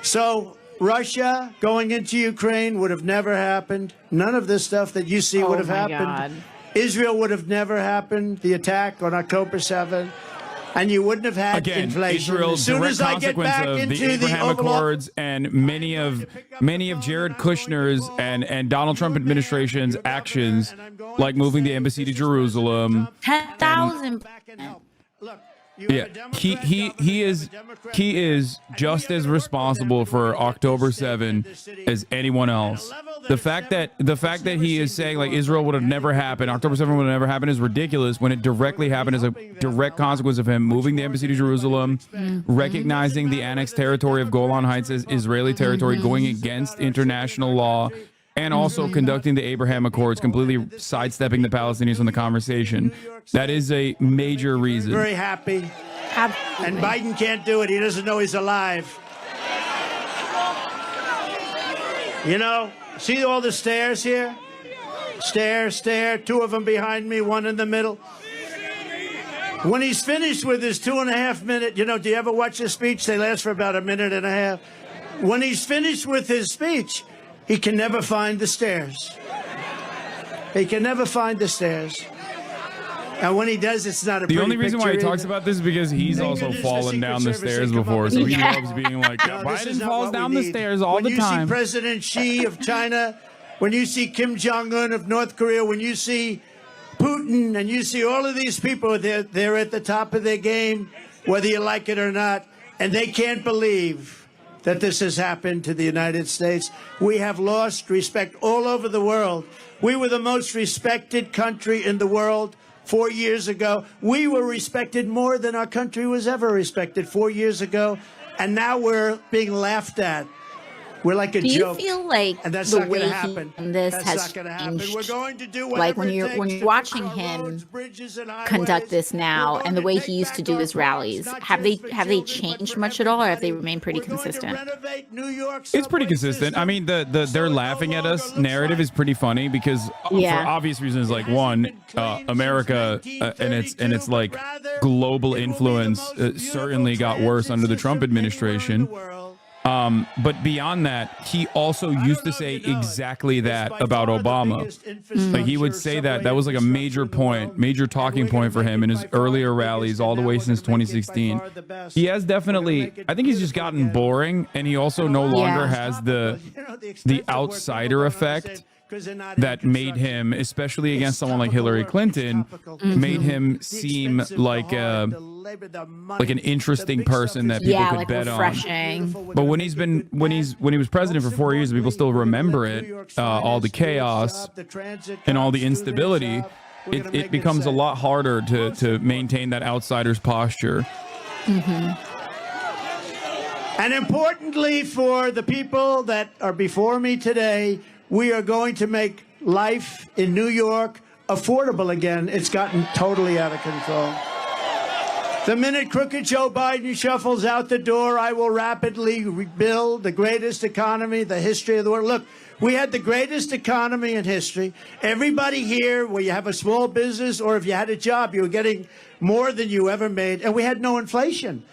Speaker 1: So Russia going into Ukraine would have never happened. None of this stuff that you see would have
Speaker 3: my
Speaker 1: happened.
Speaker 3: God.
Speaker 1: Israel would have never happened, the attack on October 7th. And you wouldn't have had
Speaker 2: Again,
Speaker 1: inflation.
Speaker 2: Israel's
Speaker 1: As soon
Speaker 2: direct
Speaker 1: as I get
Speaker 2: consequence
Speaker 1: back
Speaker 2: of
Speaker 1: into
Speaker 2: the Abraham
Speaker 1: Oval Office,
Speaker 2: Accords and many of Jared Kushner's and Donald Trump administration's actions, like moving the embassy to Jerusalem.
Speaker 3: 10,000.
Speaker 1: Look, you
Speaker 2: Yeah,
Speaker 1: have a Democrat
Speaker 2: he
Speaker 1: governor, you have
Speaker 2: is
Speaker 1: a Democrat
Speaker 2: he
Speaker 1: mayor,
Speaker 2: is
Speaker 1: and
Speaker 2: just
Speaker 1: we
Speaker 2: as
Speaker 1: have to work with
Speaker 2: responsible
Speaker 1: them
Speaker 2: for
Speaker 1: to get
Speaker 2: October
Speaker 1: this state
Speaker 2: 7
Speaker 1: and this city
Speaker 2: as anyone else. The fact that he is saying like Israel would have never happened, October 7 would have never happened, is ridiculous when it directly happened as a direct consequence of him moving the embassy to Jerusalem, recognizing the annexed territory of Golan Heights as Israeli territory, going against international law, and also conducting the Abraham Accords, completely sidestepping the Palestinians from the conversation. That is a major reason.
Speaker 1: very happy.
Speaker 3: Absolutely.
Speaker 1: And Biden can't do it. He doesn't know he's alive. You know, see all the stairs here? Stair, 2 of them behind me, 1 in the middle. When he's finished with his 2.5 minute, you know, do you ever watch a speech? They last for about 1.5 minutes. When he's finished with his speech, he can never find the stairs. He can never find the stairs. And when he does, it's not a
Speaker 2: The
Speaker 1: pretty
Speaker 2: only reason why he
Speaker 1: picture
Speaker 2: talks
Speaker 1: either.
Speaker 2: about this is because he's
Speaker 1: Thank
Speaker 2: also
Speaker 1: goodness the
Speaker 2: fallen
Speaker 1: Secret
Speaker 2: down the
Speaker 1: Service
Speaker 2: stairs
Speaker 1: had come
Speaker 2: before,
Speaker 1: up
Speaker 2: so
Speaker 1: with
Speaker 2: he
Speaker 3: Yeah.
Speaker 2: loves being like,
Speaker 1: No, this is
Speaker 2: Biden
Speaker 1: not
Speaker 2: falls
Speaker 1: what we
Speaker 2: down the
Speaker 1: need.
Speaker 2: stairs all
Speaker 1: when
Speaker 2: the
Speaker 1: you
Speaker 2: time.
Speaker 1: see President Xi of China, when you see Kim Jong-un of North Korea, when you see Putin, and you see all of these people, they're at the top of their game, whether you like it or not, and they can't believe that this has happened to the United States. We have lost respect all over the world. We were the most respected country in the world 4 years ago. We were respected more than our country was ever respected 4 years ago, and now we're being laughed at. We're like a
Speaker 3: Do you
Speaker 1: joke.
Speaker 3: feel like
Speaker 1: And that's
Speaker 3: the
Speaker 1: not
Speaker 3: way
Speaker 1: going to happen.
Speaker 3: this
Speaker 1: That's
Speaker 3: has
Speaker 1: not going to happen.
Speaker 3: changed?
Speaker 1: We're going to do
Speaker 3: Like when
Speaker 1: whatever it
Speaker 3: you're
Speaker 1: takes to
Speaker 3: watching
Speaker 1: fix our
Speaker 3: him
Speaker 1: roads, bridges, and
Speaker 3: conduct
Speaker 1: highways.
Speaker 3: this now,
Speaker 1: We're
Speaker 3: and the
Speaker 1: going
Speaker 3: way
Speaker 1: to
Speaker 3: he
Speaker 1: take
Speaker 3: used to
Speaker 1: back
Speaker 3: do
Speaker 1: our
Speaker 3: his rallies,
Speaker 1: parks, not
Speaker 3: have they
Speaker 1: just for
Speaker 3: have they
Speaker 1: children, but
Speaker 3: changed
Speaker 1: for
Speaker 3: much at all, or have they
Speaker 1: everybody.
Speaker 3: remained pretty
Speaker 1: We're going to
Speaker 3: consistent?
Speaker 1: renovate New York
Speaker 2: It's pretty
Speaker 1: subway
Speaker 2: consistent. I
Speaker 1: system,
Speaker 2: mean, the
Speaker 1: so
Speaker 2: they're
Speaker 1: it no
Speaker 2: laughing at
Speaker 1: longer
Speaker 2: us
Speaker 1: looks
Speaker 2: narrative
Speaker 1: like
Speaker 2: is pretty funny because
Speaker 3: Yeah.
Speaker 2: for obvious reasons, like one, America and its like global influence certainly got worse under the Trump administration. But beyond that, he also used to say exactly that about Obama. Like he would say that was like a major point, major talking point for him in his earlier rallies all the way since 2016. He has definitely, I think he's just gotten boring, and he also no longer has the outsider effect that made him, especially against someone like Hillary Clinton, made him seem like an interesting person that people
Speaker 3: Yeah,
Speaker 2: could
Speaker 3: like
Speaker 2: bet
Speaker 3: refreshing.
Speaker 2: on. But when he was president for 4 years, people still remember it, all the chaos and all the instability. It becomes a lot harder to maintain that outsider's posture.
Speaker 1: And importantly, for the people that are before me today, we are going to make life in New York affordable again. It's gotten totally out of control. The minute crooked Joe Biden shuffles out the door, I will rapidly rebuild the greatest economy in the history of the world. Look, we had the greatest economy in history. Everybody here, where you have a small business or if you had a job, you were getting more than you ever made. And we had no inflation.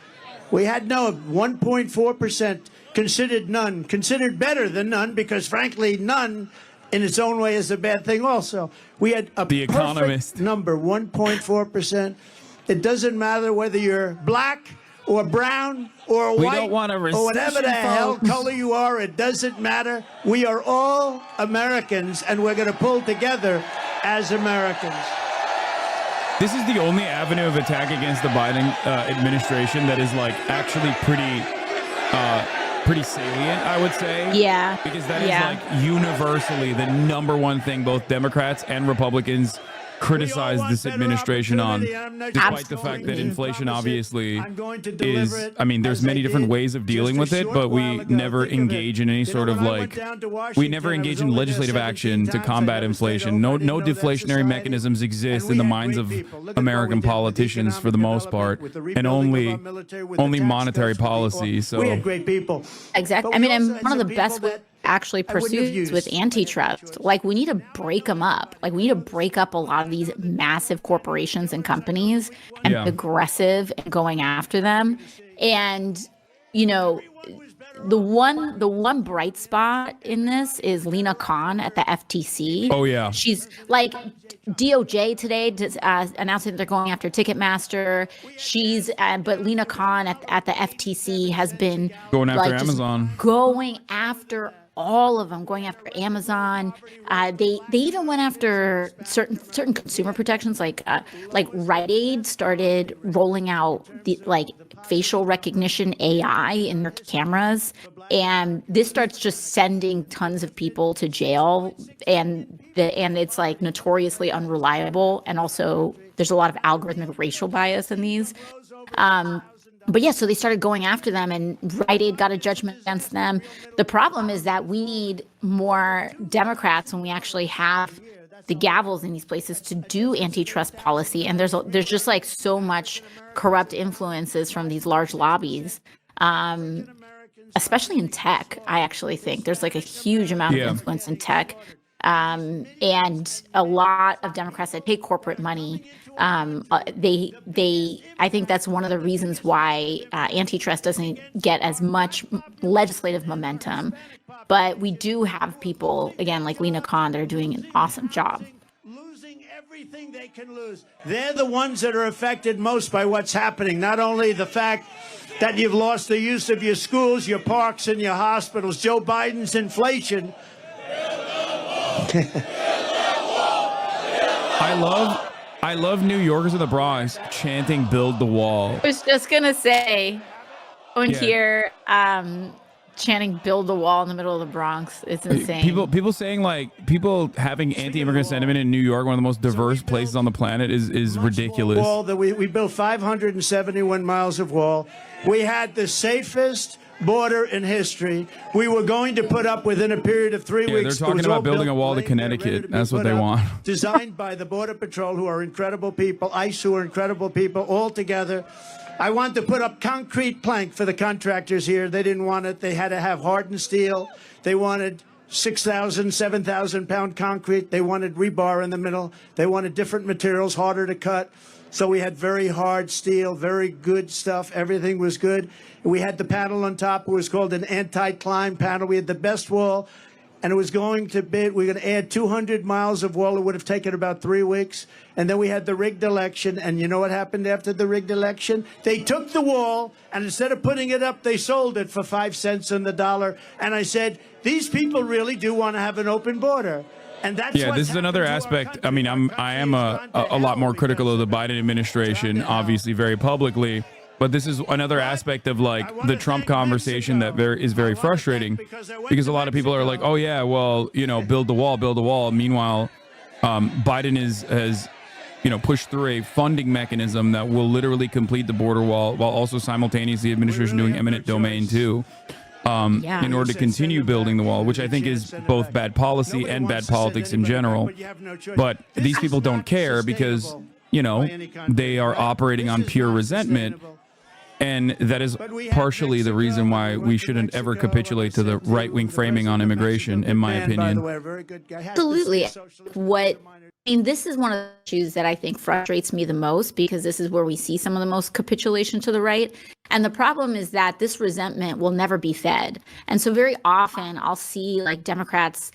Speaker 1: We had no 1.4%, considered none, considered better than none, because frankly, none in its own way is a bad thing also. We had a
Speaker 2: The Economist
Speaker 1: perfect number, 1.4%. It doesn't matter whether you're black or brown or
Speaker 2: We
Speaker 1: white
Speaker 2: don't want a
Speaker 1: or whatever the
Speaker 2: recession,
Speaker 1: hell
Speaker 2: folks.
Speaker 1: color you are. It doesn't matter. We are all Americans, and we're going to pull together as Americans.
Speaker 2: This is the only avenue of attack against the Biden administration that is like actually pretty salient, I would say.
Speaker 3: Yeah.
Speaker 2: Because that is like universally the number one thing both Democrats and Republicans criticize this administration on, despite the fact that inflation obviously is, I mean, there's many different ways of dealing with it, but we never engage in any sort of like, we never engage in legislative action to combat inflation. No deflationary mechanisms exist in the minds of American politicians for the most part, and only monetary policy. So
Speaker 1: we had great people.
Speaker 3: Exactly. I mean, and one of the best ways actually pursues with antitrust. Like, we need to break them up. Like, we need to break up a lot of these massive corporations and companies and be aggressive and going after them. And, you know, the one bright spot in this is Lena Khan at the FTC.
Speaker 2: Oh, yeah.
Speaker 3: She's like, DOJ today announcing that they're going after Ticketmaster. But Lena Khan at the FTC has been
Speaker 2: going after
Speaker 3: like,
Speaker 2: Amazon.
Speaker 3: Going after all of them, going after Amazon. They even went after certain consumer protections, like Rite Aid started rolling out the like facial recognition AI in their cameras, and this starts just sending tons of people to jail, and it's like notoriously unreliable, and also there's a lot of algorithmic racial bias in these. But yeah, so they started going after them, and Rite Aid got a judgment against them. The problem is that we need more Democrats when we actually have the gavels in these places to do antitrust policy. And there's just like so much corrupt influences from these large lobbies, especially in tech. I actually think there's like a huge amount of influence in tech. And a lot of Democrats that take corporate money, I think that's one of the reasons why antitrust doesn't get as much legislative momentum. But we do have people, again, like Lena Khan, that are doing an awesome job.
Speaker 1: Losing everything they can lose. They're the ones that are affected most by what's happening. Not only the fact that you've lost the use of your schools, your parks, and your hospitals. Joe Biden's inflation.
Speaker 2: I love New Yorkers in the Bronx chanting "Build the Wall."
Speaker 3: I was just gonna say, here chanting "Build the Wall" in the middle of the Bronx. It's insane.
Speaker 2: People saying, like, people having anti-immigrant sentiment in New York, one of the most diverse places on the planet, is ridiculous.
Speaker 1: Wall that we built 571 miles of wall. We had the safest border in history. We were going to put up within a period of 3 weeks.
Speaker 2: They're talking about building a wall to Connecticut. That's what they want.
Speaker 1: Designed by the Border Patrol, who are incredible people, ICE, who are incredible people, all together. I want to put up concrete plank for the contractors here. They didn't want it. They had to have hardened steel. They wanted 6,000, 7,000 pound concrete. They wanted rebar in the middle. They wanted different materials, harder to cut. So we had very hard steel, very good stuff. Everything was good. We had the panel on top. It was called an anti-climb panel. We had the best wall, and it was going to be, we're going to add 200 miles of wall. It would have taken about 3 weeks. And then we had the rigged election. And you know what happened after the rigged election? They took the wall, and instead of putting it up, they sold it for 5 cents on the dollar. And I said, these people really do want to have an open border. And that's
Speaker 2: this is another aspect. I mean, I am a lot more critical of the Biden administration, obviously very publicly. But this is another aspect of like the Trump conversation that is very frustrating, because a lot of people are like, oh, yeah, well, you know, build the wall, build the wall. Meanwhile, Biden has pushed through a funding mechanism that will literally complete the border wall, while also simultaneously the administration doing eminent domain too. In order to continue building the wall, which I think is both bad policy and bad politics in general. But these people don't care because, you know, they are operating on pure resentment. And that is partially the reason why we shouldn't ever capitulate to the right-wing framing on immigration, in my opinion.
Speaker 3: Absolutely. This is one of the issues that I think frustrates me the most, because this is where we see some of the most capitulation to the right. And the problem is that this resentment will never be fed. And so very often I'll see like Democrats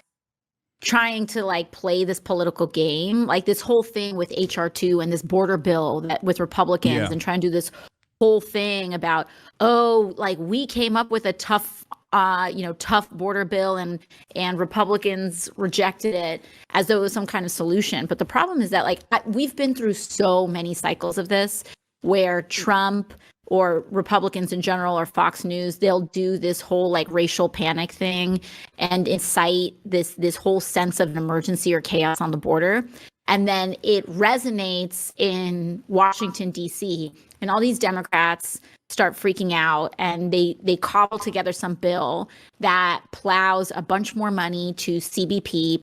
Speaker 3: trying to like play this political game, like this whole thing with HR2 and this border bill that with Republicans, and try and do this whole thing about, oh, like we came up with a tough tough border bill, and Republicans rejected it as though it was some kind of solution. But the problem is that we've been through so many cycles of this where Trump or Republicans in general or Fox News, they'll do this whole racial panic thing and incite this whole sense of an emergency or chaos on the border. And then it resonates in Washington, D.C., and all these Democrats start freaking out, and they cobble together some bill that plows a bunch more money to CBP,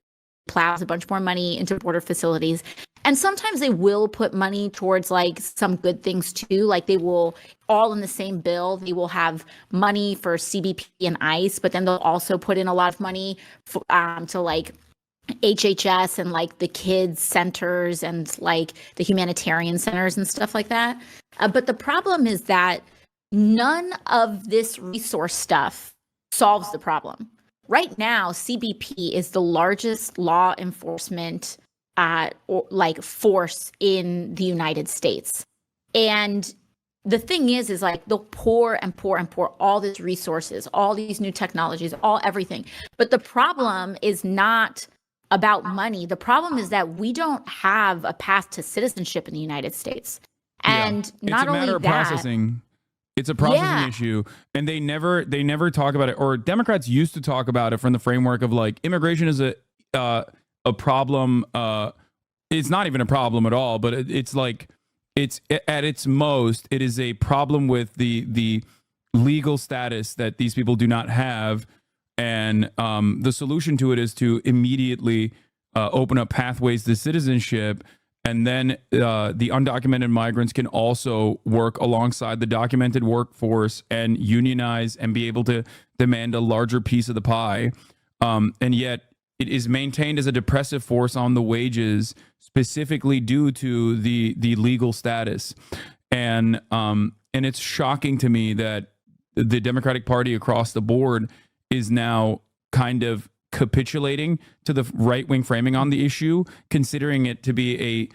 Speaker 3: plows a bunch more money into border facilities. And sometimes they will put money towards some good things too. They will, all in the same bill, they will have money for CBP and ICE, but then they'll also put in a lot of money to HHS and the kids centers and the humanitarian centers and stuff like that. But the problem is that none of this resource stuff solves the problem. Right now, CBP is the largest law enforcement force in the United States. And the thing is they'll pour and pour and pour all these resources, all these new technologies, everything. But the problem is not about money. The problem is that we don't have a path to citizenship in the United States. And not only that,
Speaker 2: processing. It's a processing issue, and they never talk about it. Or Democrats used to talk about it from the framework of immigration is a problem. It's not even a problem at all, but it's at its most, it is a problem with the legal status that these people do not have. And the solution to it is to immediately open up pathways to citizenship. And then the undocumented migrants can also work alongside the documented workforce and unionize and be able to demand a larger piece of the pie. And yet it is maintained as a depressive force on the wages, specifically due to the legal status. And it's shocking to me that the Democratic Party across the board is now kind of capitulating to the right-wing framing on the issue, considering it to be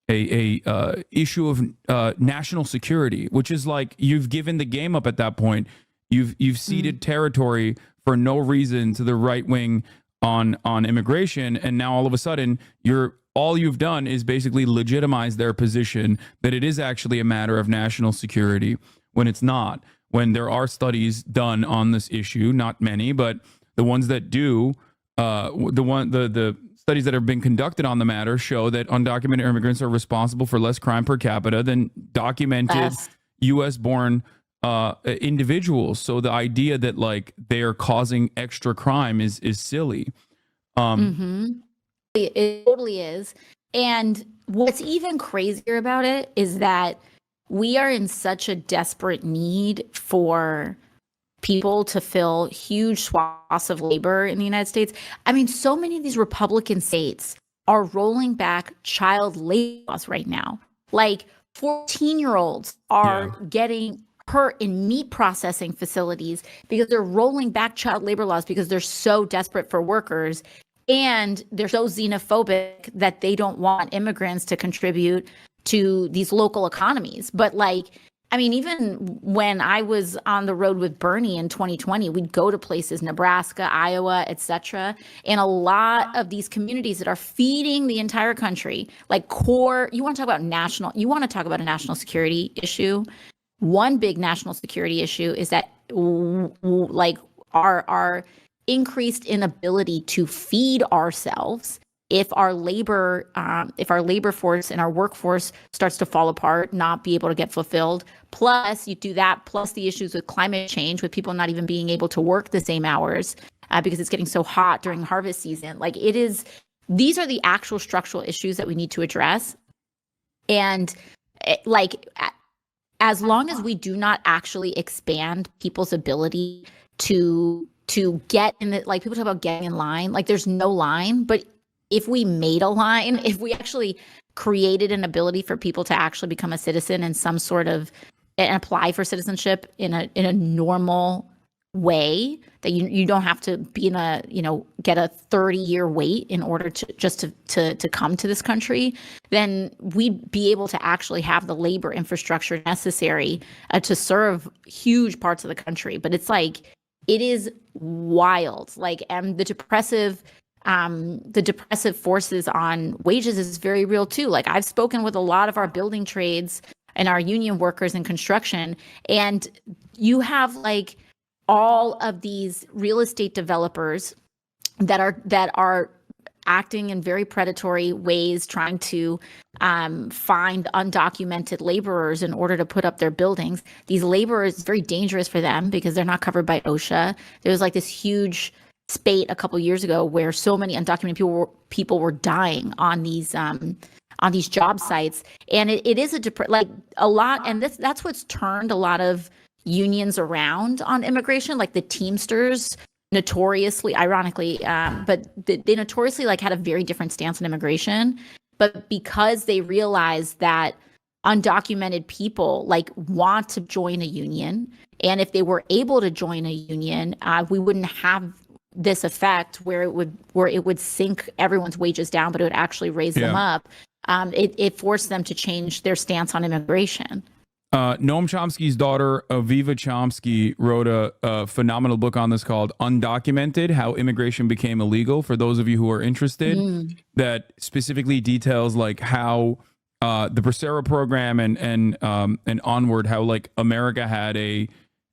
Speaker 2: a issue of national security, which is you've given the game up at that point. You've ceded territory for no reason to the right wing on immigration, and now all of a sudden all you've done is basically legitimize their position that it is actually a matter of national security when it's not. When there are studies done on this issue, not many, but the ones that do, the studies that have been conducted on the matter show that undocumented immigrants are responsible for less crime per capita than documented U.S.-born individuals. So the idea that they are causing extra crime is silly.
Speaker 3: It totally is. And what's even crazier about it is that we are in such a desperate need for people to fill huge swaths of labor in the United States. I mean, so many of these Republican states are rolling back child labor laws right now. 14-year-olds are getting hurt in meat processing facilities because they're rolling back child labor laws because they're so desperate for workers, and they're so xenophobic that they don't want immigrants to contribute to these local economies. But even when I was on the road with Bernie in 2020, we'd go to places, Nebraska, Iowa, etc. And a lot of these communities that are feeding the entire country, you want to talk about a national security issue. One big national security issue is that our increased inability to feed ourselves if our labor force and our workforce starts to fall apart, not be able to get fulfilled. Plus, you do that, plus the issues with climate change, with people not even being able to work the same hours because it's getting so hot during harvest season. These are the actual structural issues that we need to address. And as long as we do not actually expand people's ability to get in the, people talk about getting in line, there's no line, but if we made a line, if we actually created an ability for people to actually become a citizen in some sort of, and apply for citizenship in a normal way, that you don't have to be in a, get a 30-year wait in order to come to this country, then we'd be able to actually have the labor infrastructure necessary to serve huge parts of the country. But it's It is wild. Like, and the depressive forces on wages is very real too. Like, I've spoken with a lot of our building trades and our union workers in construction, and you have like all of these real estate developers that are acting in very predatory ways, trying to find undocumented laborers in order to put up their buildings. These laborers, it's very dangerous for them because they're not covered by OSHA. There was like this huge spate a couple years ago where so many undocumented people were dying on these job sites, and it is a lot, and that's what's turned a lot of unions around on immigration, like the Teamsters notoriously, ironically, but they notoriously like had a very different stance on immigration. But because they realized that undocumented people like want to join a union, and if they were able to join a union, we wouldn't have this effect where it would sink everyone's wages down, but it would actually raise them up. It forced them to change their stance on immigration.
Speaker 2: Noam Chomsky's daughter, Aviva Chomsky, wrote a phenomenal book on this called Undocumented, How Immigration Became Illegal, for those of you who are interested, that specifically details like how the Bracero program and onward, how like the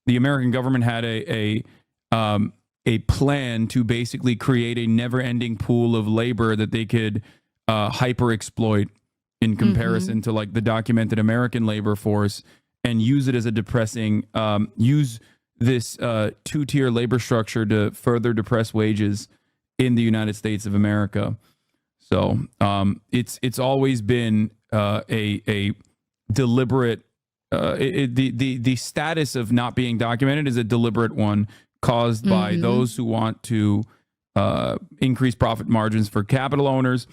Speaker 2: American government had a plan to basically create a never-ending pool of labor that they could hyper exploit in comparison to like the documented American labor force, and use it as a depressing, use this two-tier labor structure to further depress wages in the United States of America. So it's always been a deliberate, the status of not being documented is a deliberate one caused by those who want to increase profit margins for capital owners.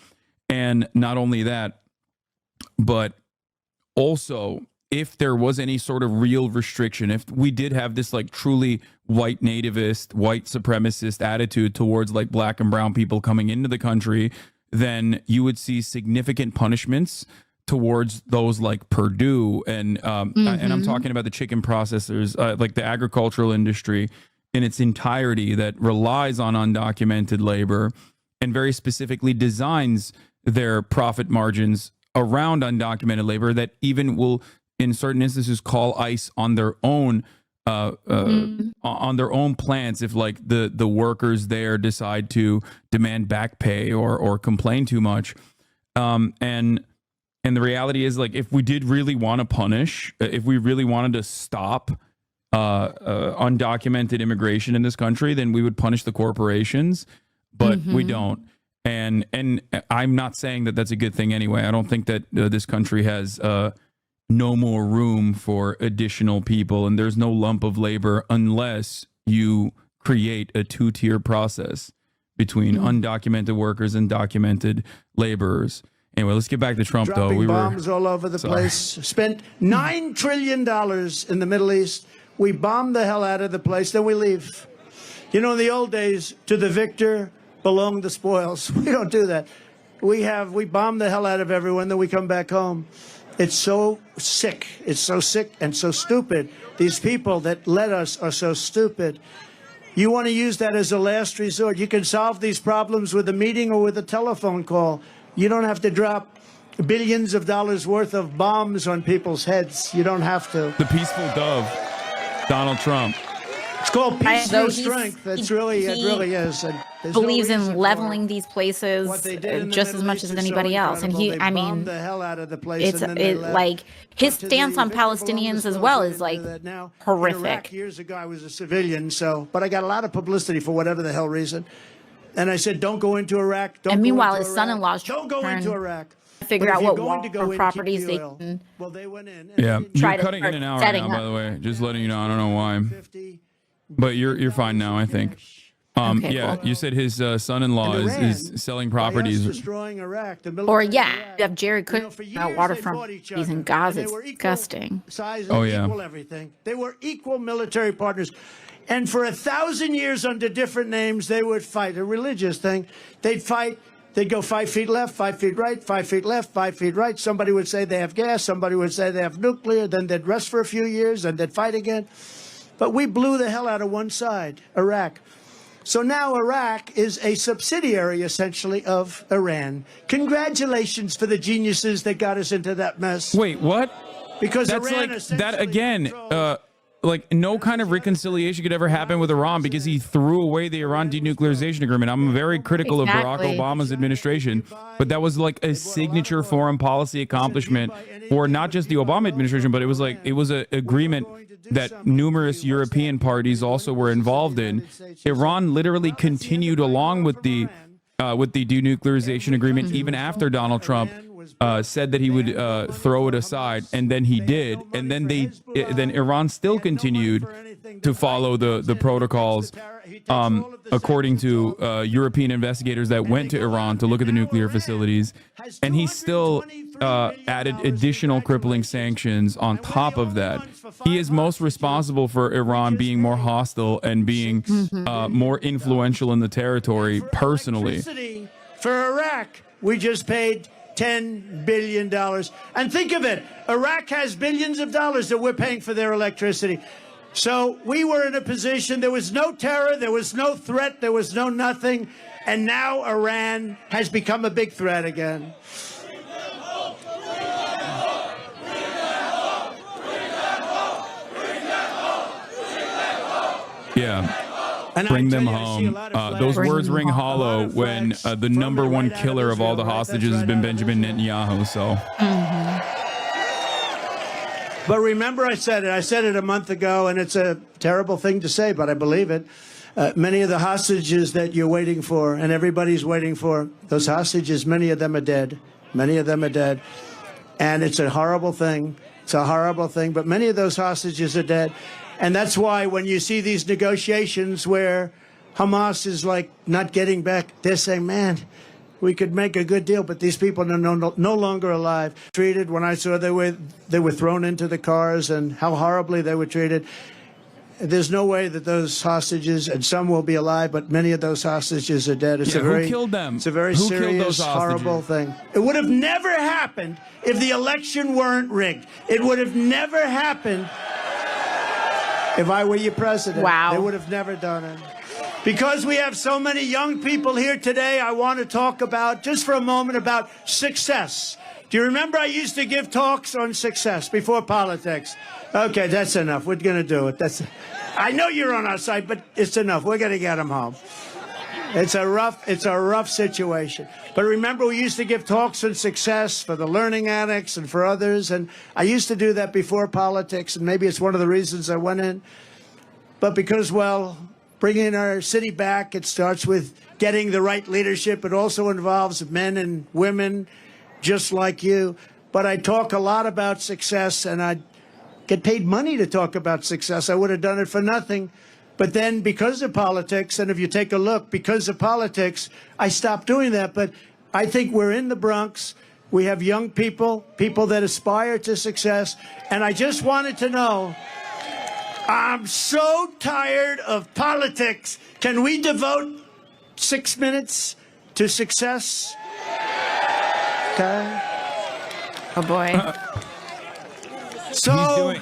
Speaker 2: And not only that, but also, if there was any sort of real restriction, if we did have this like truly white nativist, white supremacist attitude towards like black and brown people coming into the country, then you would see significant punishments towards those like Purdue and I'm talking about the chicken processors, like the agricultural industry in its entirety that relies on undocumented labor and very specifically designs their profit margins around undocumented labor, that even will in certain instances call ICE on their own plants if like the workers there decide to demand back pay or complain too much. And the reality is, like, if we did really want to punish, if we really wanted to stop undocumented immigration in this country, then we would punish the corporations, but we don't. And I'm not saying that that's a good thing anyway. I don't think that this country has no more room for additional people, and there's no lump of labor unless you create a two-tier process between undocumented workers and documented laborers. Anyway, let's get back to Trump, though.
Speaker 1: We bombs all over the place. Spent $9 trillion in the Middle East. We bomb the hell out of the place, then we leave. You know, in the old days, to the victor belong the spoils. We don't do that. We bomb the hell out of everyone, then we come back home. It's so sick. It's so sick and so stupid. These people that led us are so stupid. You want to use that as a last resort. You can solve these problems with a meeting or with a telephone call. You don't have to drop billions of dollars worth of bombs on people's heads. You don't have to.
Speaker 2: The peaceful dove, Donald Trump.
Speaker 1: It's called peace through strength. It really is. And
Speaker 3: believes in leveling these places just as much as anybody else. And like his stance on Palestinians as well is like horrific.
Speaker 1: Iraq, years ago, I was a civilian, but I got a lot of publicity for whatever the hell reason. And I said, don't go into Iraq.
Speaker 3: And meanwhile, his son-in-law's
Speaker 1: don't go into Iraq.
Speaker 3: Figure out what war properties they can.
Speaker 1: Well, they went in.
Speaker 2: Yeah, you're cutting in and out right now, by the way. Just letting you know. I don't know why. But you're fine now, I think.
Speaker 3: Okay,
Speaker 2: yeah,
Speaker 3: cool.
Speaker 2: You said his son-in-law is selling properties.
Speaker 1: Destroying Iraq,
Speaker 3: or yeah, you have Jared Kushner about waterfront properties in Gaza. It's disgusting.
Speaker 1: Oh yeah, equal everything. They were equal military partners, and for 1,000 years under different names, they would fight. A religious thing. They'd fight. They'd go 5 feet left, 5 feet right, 5 feet left, 5 feet right. Somebody would say they have gas. Somebody would say they have nuclear. Then they'd rest for a few years, and they'd fight again. but we blew the hell out of one side, Iraq. So now Iraq is a subsidiary, essentially, of Iran. Congratulations for the geniuses that got us into that mess.
Speaker 2: Wait, what?
Speaker 1: Because
Speaker 2: That's
Speaker 1: Iran
Speaker 2: like that again.
Speaker 1: controls-
Speaker 2: Like no kind of reconciliation could ever happen with Iran because he threw away the Iran denuclearization agreement. I'm very critical of Barack
Speaker 3: Exactly.
Speaker 2: Obama's administration, but that was like a signature foreign policy accomplishment for not just the Obama administration, but it was an agreement that numerous European parties also were involved in. Iran literally continued along with the denuclearization agreement even after Donald Trump said that he would throw it aside, and then he did, and then then Iran still continued to follow the protocols, according to European investigators that went to Iran to look at the nuclear facilities, and he still added additional crippling sanctions on top of that. He is most responsible for Iran being more hostile and being more influential in the territory personally.
Speaker 1: For Iraq, we just paid $10 billion. And think of it, Iraq has billions of dollars that we're paying for their electricity. So we were in a position, there was no terror, there was no threat, there was no nothing. And now Iran has become a big threat again.
Speaker 2: Yeah.
Speaker 1: And
Speaker 2: Bring
Speaker 1: I
Speaker 2: them
Speaker 1: tell you, I see a
Speaker 2: home.
Speaker 1: lot of
Speaker 2: Those
Speaker 1: flags.
Speaker 2: words ring hollow when the number one killer of all the hostages has been Benjamin Netanyahu. So,
Speaker 1: But remember, I said it a month ago, and it's a terrible thing to say, but I believe it. Many of the hostages that you're waiting for, and everybody's waiting for, those hostages, many of them are dead. Many of them are dead. And it's a horrible thing. It's a horrible thing, but many of those hostages are dead. And that's why when you see these negotiations where Hamas is like not getting back, they're saying, man, we could make a good deal, but these people are no longer alive. Treated, when I saw they were thrown into the cars and how horribly they were treated. There's no way that those hostages, and some will be alive, but many of those hostages are dead. It's
Speaker 2: yeah,
Speaker 1: a very,
Speaker 2: who killed them?
Speaker 1: It's a very
Speaker 2: Who killed
Speaker 1: serious,
Speaker 2: those
Speaker 1: horrible
Speaker 2: hostages?
Speaker 1: thing. It would have never happened if the election weren't rigged. It would have never happened if I were your president.
Speaker 3: Wow.
Speaker 1: They would have never done it. Because we have so many young people here today, I want to talk about, just for a moment, about success. Do you remember I used to give talks on success before politics? Okay, that's enough. We're going to do it. I know you're on our side, but it's enough. We're going to get them home. It's a rough situation. But remember, we used to give talks on success for the learning addicts and for others. And I used to do that before politics. And maybe it's one of the reasons I went in. But because, well, bringing our city back, it starts with getting the right leadership. It also involves men and women just like you. But I talk a lot about success, and I get paid money to talk about success. I would have done it for nothing. But then because of politics, and if you take a look, because of politics, I stopped doing that. But I think we're in the Bronx. We have young people, people that aspire to success. And I just wanted to know, I'm so tired of politics. Can we devote 6 minutes to success? Okay.
Speaker 3: Oh boy.
Speaker 1: So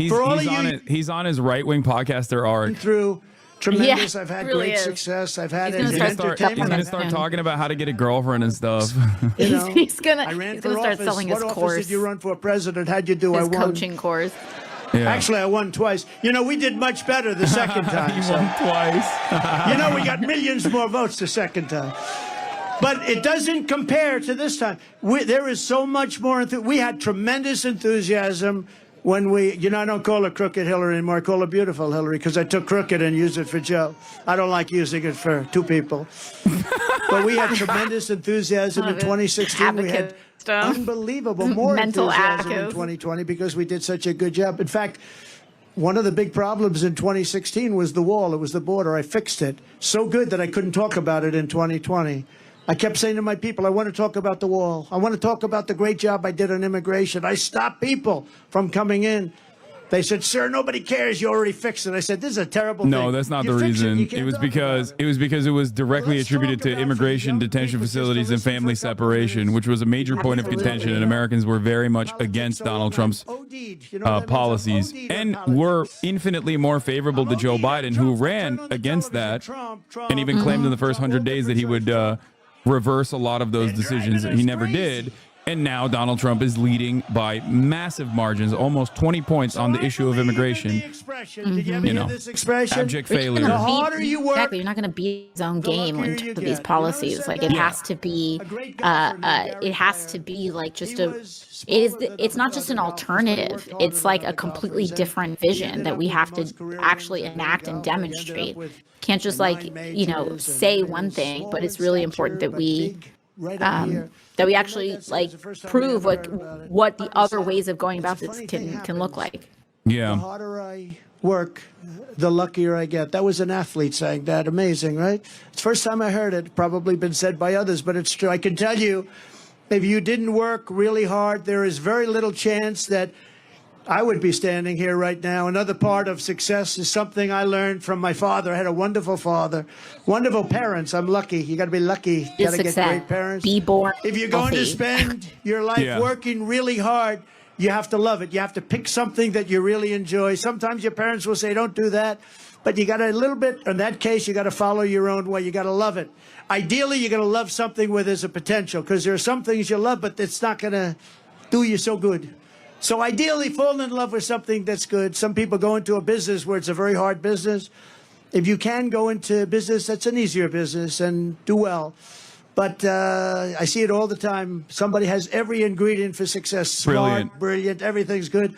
Speaker 1: for all of you,
Speaker 2: he's on his right wing podcast. There are
Speaker 1: through tremendous.
Speaker 3: Yeah,
Speaker 1: I've had
Speaker 3: really
Speaker 1: great
Speaker 3: is.
Speaker 1: success. I've had
Speaker 3: He's
Speaker 1: it
Speaker 3: gonna
Speaker 1: in
Speaker 3: start-
Speaker 2: he's
Speaker 1: entertainment.
Speaker 2: going to start talking about how to get a girlfriend and stuff.
Speaker 1: You know,
Speaker 3: He's gonna
Speaker 1: I ran
Speaker 3: he's
Speaker 1: for
Speaker 3: gonna start
Speaker 1: office.
Speaker 3: selling
Speaker 1: What
Speaker 3: his
Speaker 1: office
Speaker 3: course,
Speaker 1: did you run for president? How'd you do? I
Speaker 3: his
Speaker 1: won.
Speaker 3: coaching course.
Speaker 2: Yeah.
Speaker 1: Actually, I won twice. You know, we did much better the second time.
Speaker 2: He
Speaker 1: so.
Speaker 2: won twice.
Speaker 1: You know, we got millions more votes the second time. But it doesn't compare to this time. There is so much more. We had tremendous enthusiasm when I don't call her Crooked Hillary anymore. I call her Beautiful Hillary because I took crooked and used it for Joe. I don't like using it for two people. But we had tremendous enthusiasm in 2016. We had unbelievable more
Speaker 3: Mental
Speaker 1: enthusiasm in
Speaker 3: active.
Speaker 1: 2020 because we did such a good job. In fact, one of the big problems in 2016 was the wall. It was the border. I fixed it so good that I couldn't talk about it in 2020. I kept saying to my people, I want to talk about the wall. I want to talk about the great job I did on immigration. I stopped people from coming in. They said, "Sir, nobody cares. You already fixed it." I said, "This is a terrible thing."
Speaker 2: No, that's not
Speaker 1: You
Speaker 2: the
Speaker 1: fix
Speaker 2: reason.
Speaker 1: you can't
Speaker 2: It was
Speaker 1: talk
Speaker 2: because
Speaker 1: about
Speaker 2: it was directly
Speaker 1: let's
Speaker 2: attributed
Speaker 1: talk
Speaker 2: to
Speaker 1: about for
Speaker 2: immigration,
Speaker 1: the young
Speaker 2: detention
Speaker 1: people, just to
Speaker 2: facilities, and
Speaker 1: listen for
Speaker 2: family
Speaker 1: a couple of
Speaker 2: separation,
Speaker 1: minutes.
Speaker 2: which was a major point of
Speaker 3: Absolutely.
Speaker 2: contention, and Americans were very much
Speaker 1: Politics
Speaker 2: against
Speaker 1: so
Speaker 2: Donald
Speaker 1: long,
Speaker 2: Trump's
Speaker 1: OD'd. You know what that means?
Speaker 2: policies,
Speaker 1: I'm OD'd on
Speaker 2: and
Speaker 1: politics.
Speaker 2: were infinitely more favorable to Joe
Speaker 1: OD'd on
Speaker 2: Biden,
Speaker 1: Trump.
Speaker 2: who
Speaker 1: I
Speaker 2: ran
Speaker 1: turned on the
Speaker 2: against
Speaker 1: television,
Speaker 2: that,
Speaker 1: Trump,
Speaker 2: and even claimed in the first 100 days that he would reverse a lot of those
Speaker 1: They're
Speaker 2: decisions.
Speaker 1: driving
Speaker 2: He
Speaker 1: us
Speaker 2: never
Speaker 1: crazy.
Speaker 2: did. And now Donald Trump is leading by massive margins, almost 20 points on the
Speaker 1: I
Speaker 2: issue of
Speaker 1: believe in
Speaker 2: immigration.
Speaker 1: the expression. Did you ever
Speaker 2: You
Speaker 1: hear
Speaker 2: know,
Speaker 1: this expression?
Speaker 2: abject
Speaker 3: You're not
Speaker 2: failure.
Speaker 3: gonna
Speaker 1: The harder
Speaker 3: beat-
Speaker 1: you work,
Speaker 3: exactly, you're not going to beat his own
Speaker 1: the
Speaker 3: game
Speaker 1: luckier
Speaker 3: in
Speaker 1: you
Speaker 3: terms of
Speaker 1: get.
Speaker 3: these
Speaker 1: You
Speaker 3: policies.
Speaker 1: notice
Speaker 3: Like
Speaker 1: that?
Speaker 3: it
Speaker 1: Yeah.
Speaker 3: has to be,
Speaker 1: A great guy for me,
Speaker 3: it has to be like just a.
Speaker 1: was
Speaker 3: It is.
Speaker 1: smaller than
Speaker 3: It's not just an
Speaker 1: other golfers, but he
Speaker 3: alternative.
Speaker 1: worked harder
Speaker 3: It's
Speaker 1: than
Speaker 3: like
Speaker 1: other
Speaker 3: a completely
Speaker 1: golfers, and
Speaker 3: different
Speaker 1: he
Speaker 3: vision
Speaker 1: ended
Speaker 3: that
Speaker 1: up
Speaker 3: we
Speaker 1: with
Speaker 3: have to
Speaker 1: most career
Speaker 3: actually
Speaker 1: wins as a
Speaker 3: enact and
Speaker 1: golfer. He ended up
Speaker 3: demonstrate.
Speaker 1: with
Speaker 3: Can't just
Speaker 1: 9
Speaker 3: like
Speaker 1: majors
Speaker 3: say
Speaker 1: and
Speaker 3: one
Speaker 1: he was
Speaker 3: thing,
Speaker 1: small
Speaker 3: but it's
Speaker 1: in
Speaker 3: really
Speaker 1: stature,
Speaker 3: important that
Speaker 1: but
Speaker 3: we
Speaker 1: big right up here.
Speaker 3: that we
Speaker 1: You know,
Speaker 3: actually
Speaker 1: that's
Speaker 3: like
Speaker 1: the first time we
Speaker 3: prove
Speaker 1: ever
Speaker 3: like
Speaker 1: heard about it.
Speaker 3: what the
Speaker 1: He
Speaker 3: other
Speaker 1: said,
Speaker 3: ways of going about
Speaker 1: "It's a
Speaker 3: this
Speaker 1: funny thing
Speaker 3: can look
Speaker 1: happens.
Speaker 3: like.
Speaker 1: The
Speaker 2: Yeah.
Speaker 1: harder I work, the luckier I get." That was an athlete saying that. Amazing, right? It's the first time I heard it. Probably been said by others, but it's true. I can tell you, if you didn't work really hard, there is very little chance that I would be standing here right now. Another part of success is something I learned from my father. I had a wonderful father, wonderful parents. I'm lucky. You got to be lucky. You got to get
Speaker 3: Success.
Speaker 1: great parents.
Speaker 3: Be born
Speaker 1: If you're going to
Speaker 3: healthy.
Speaker 1: spend your life
Speaker 2: Yeah.
Speaker 1: working really hard, you have to love it. You have to pick something that you really enjoy. Sometimes your parents will say, "Don't do that," but you got to a little bit. In that case, you got to follow your own way. You got to love it. Ideally, you're going to love something where there's a potential, because there are some things you love, but it's not going to do you so good. So ideally, fall in love with something that's good. Some people go into a business where it's a very hard business. If you can go into a business that's an easier business and do well. But I see it all the time. Somebody has every ingredient for success. Smart, brilliant, everything's good.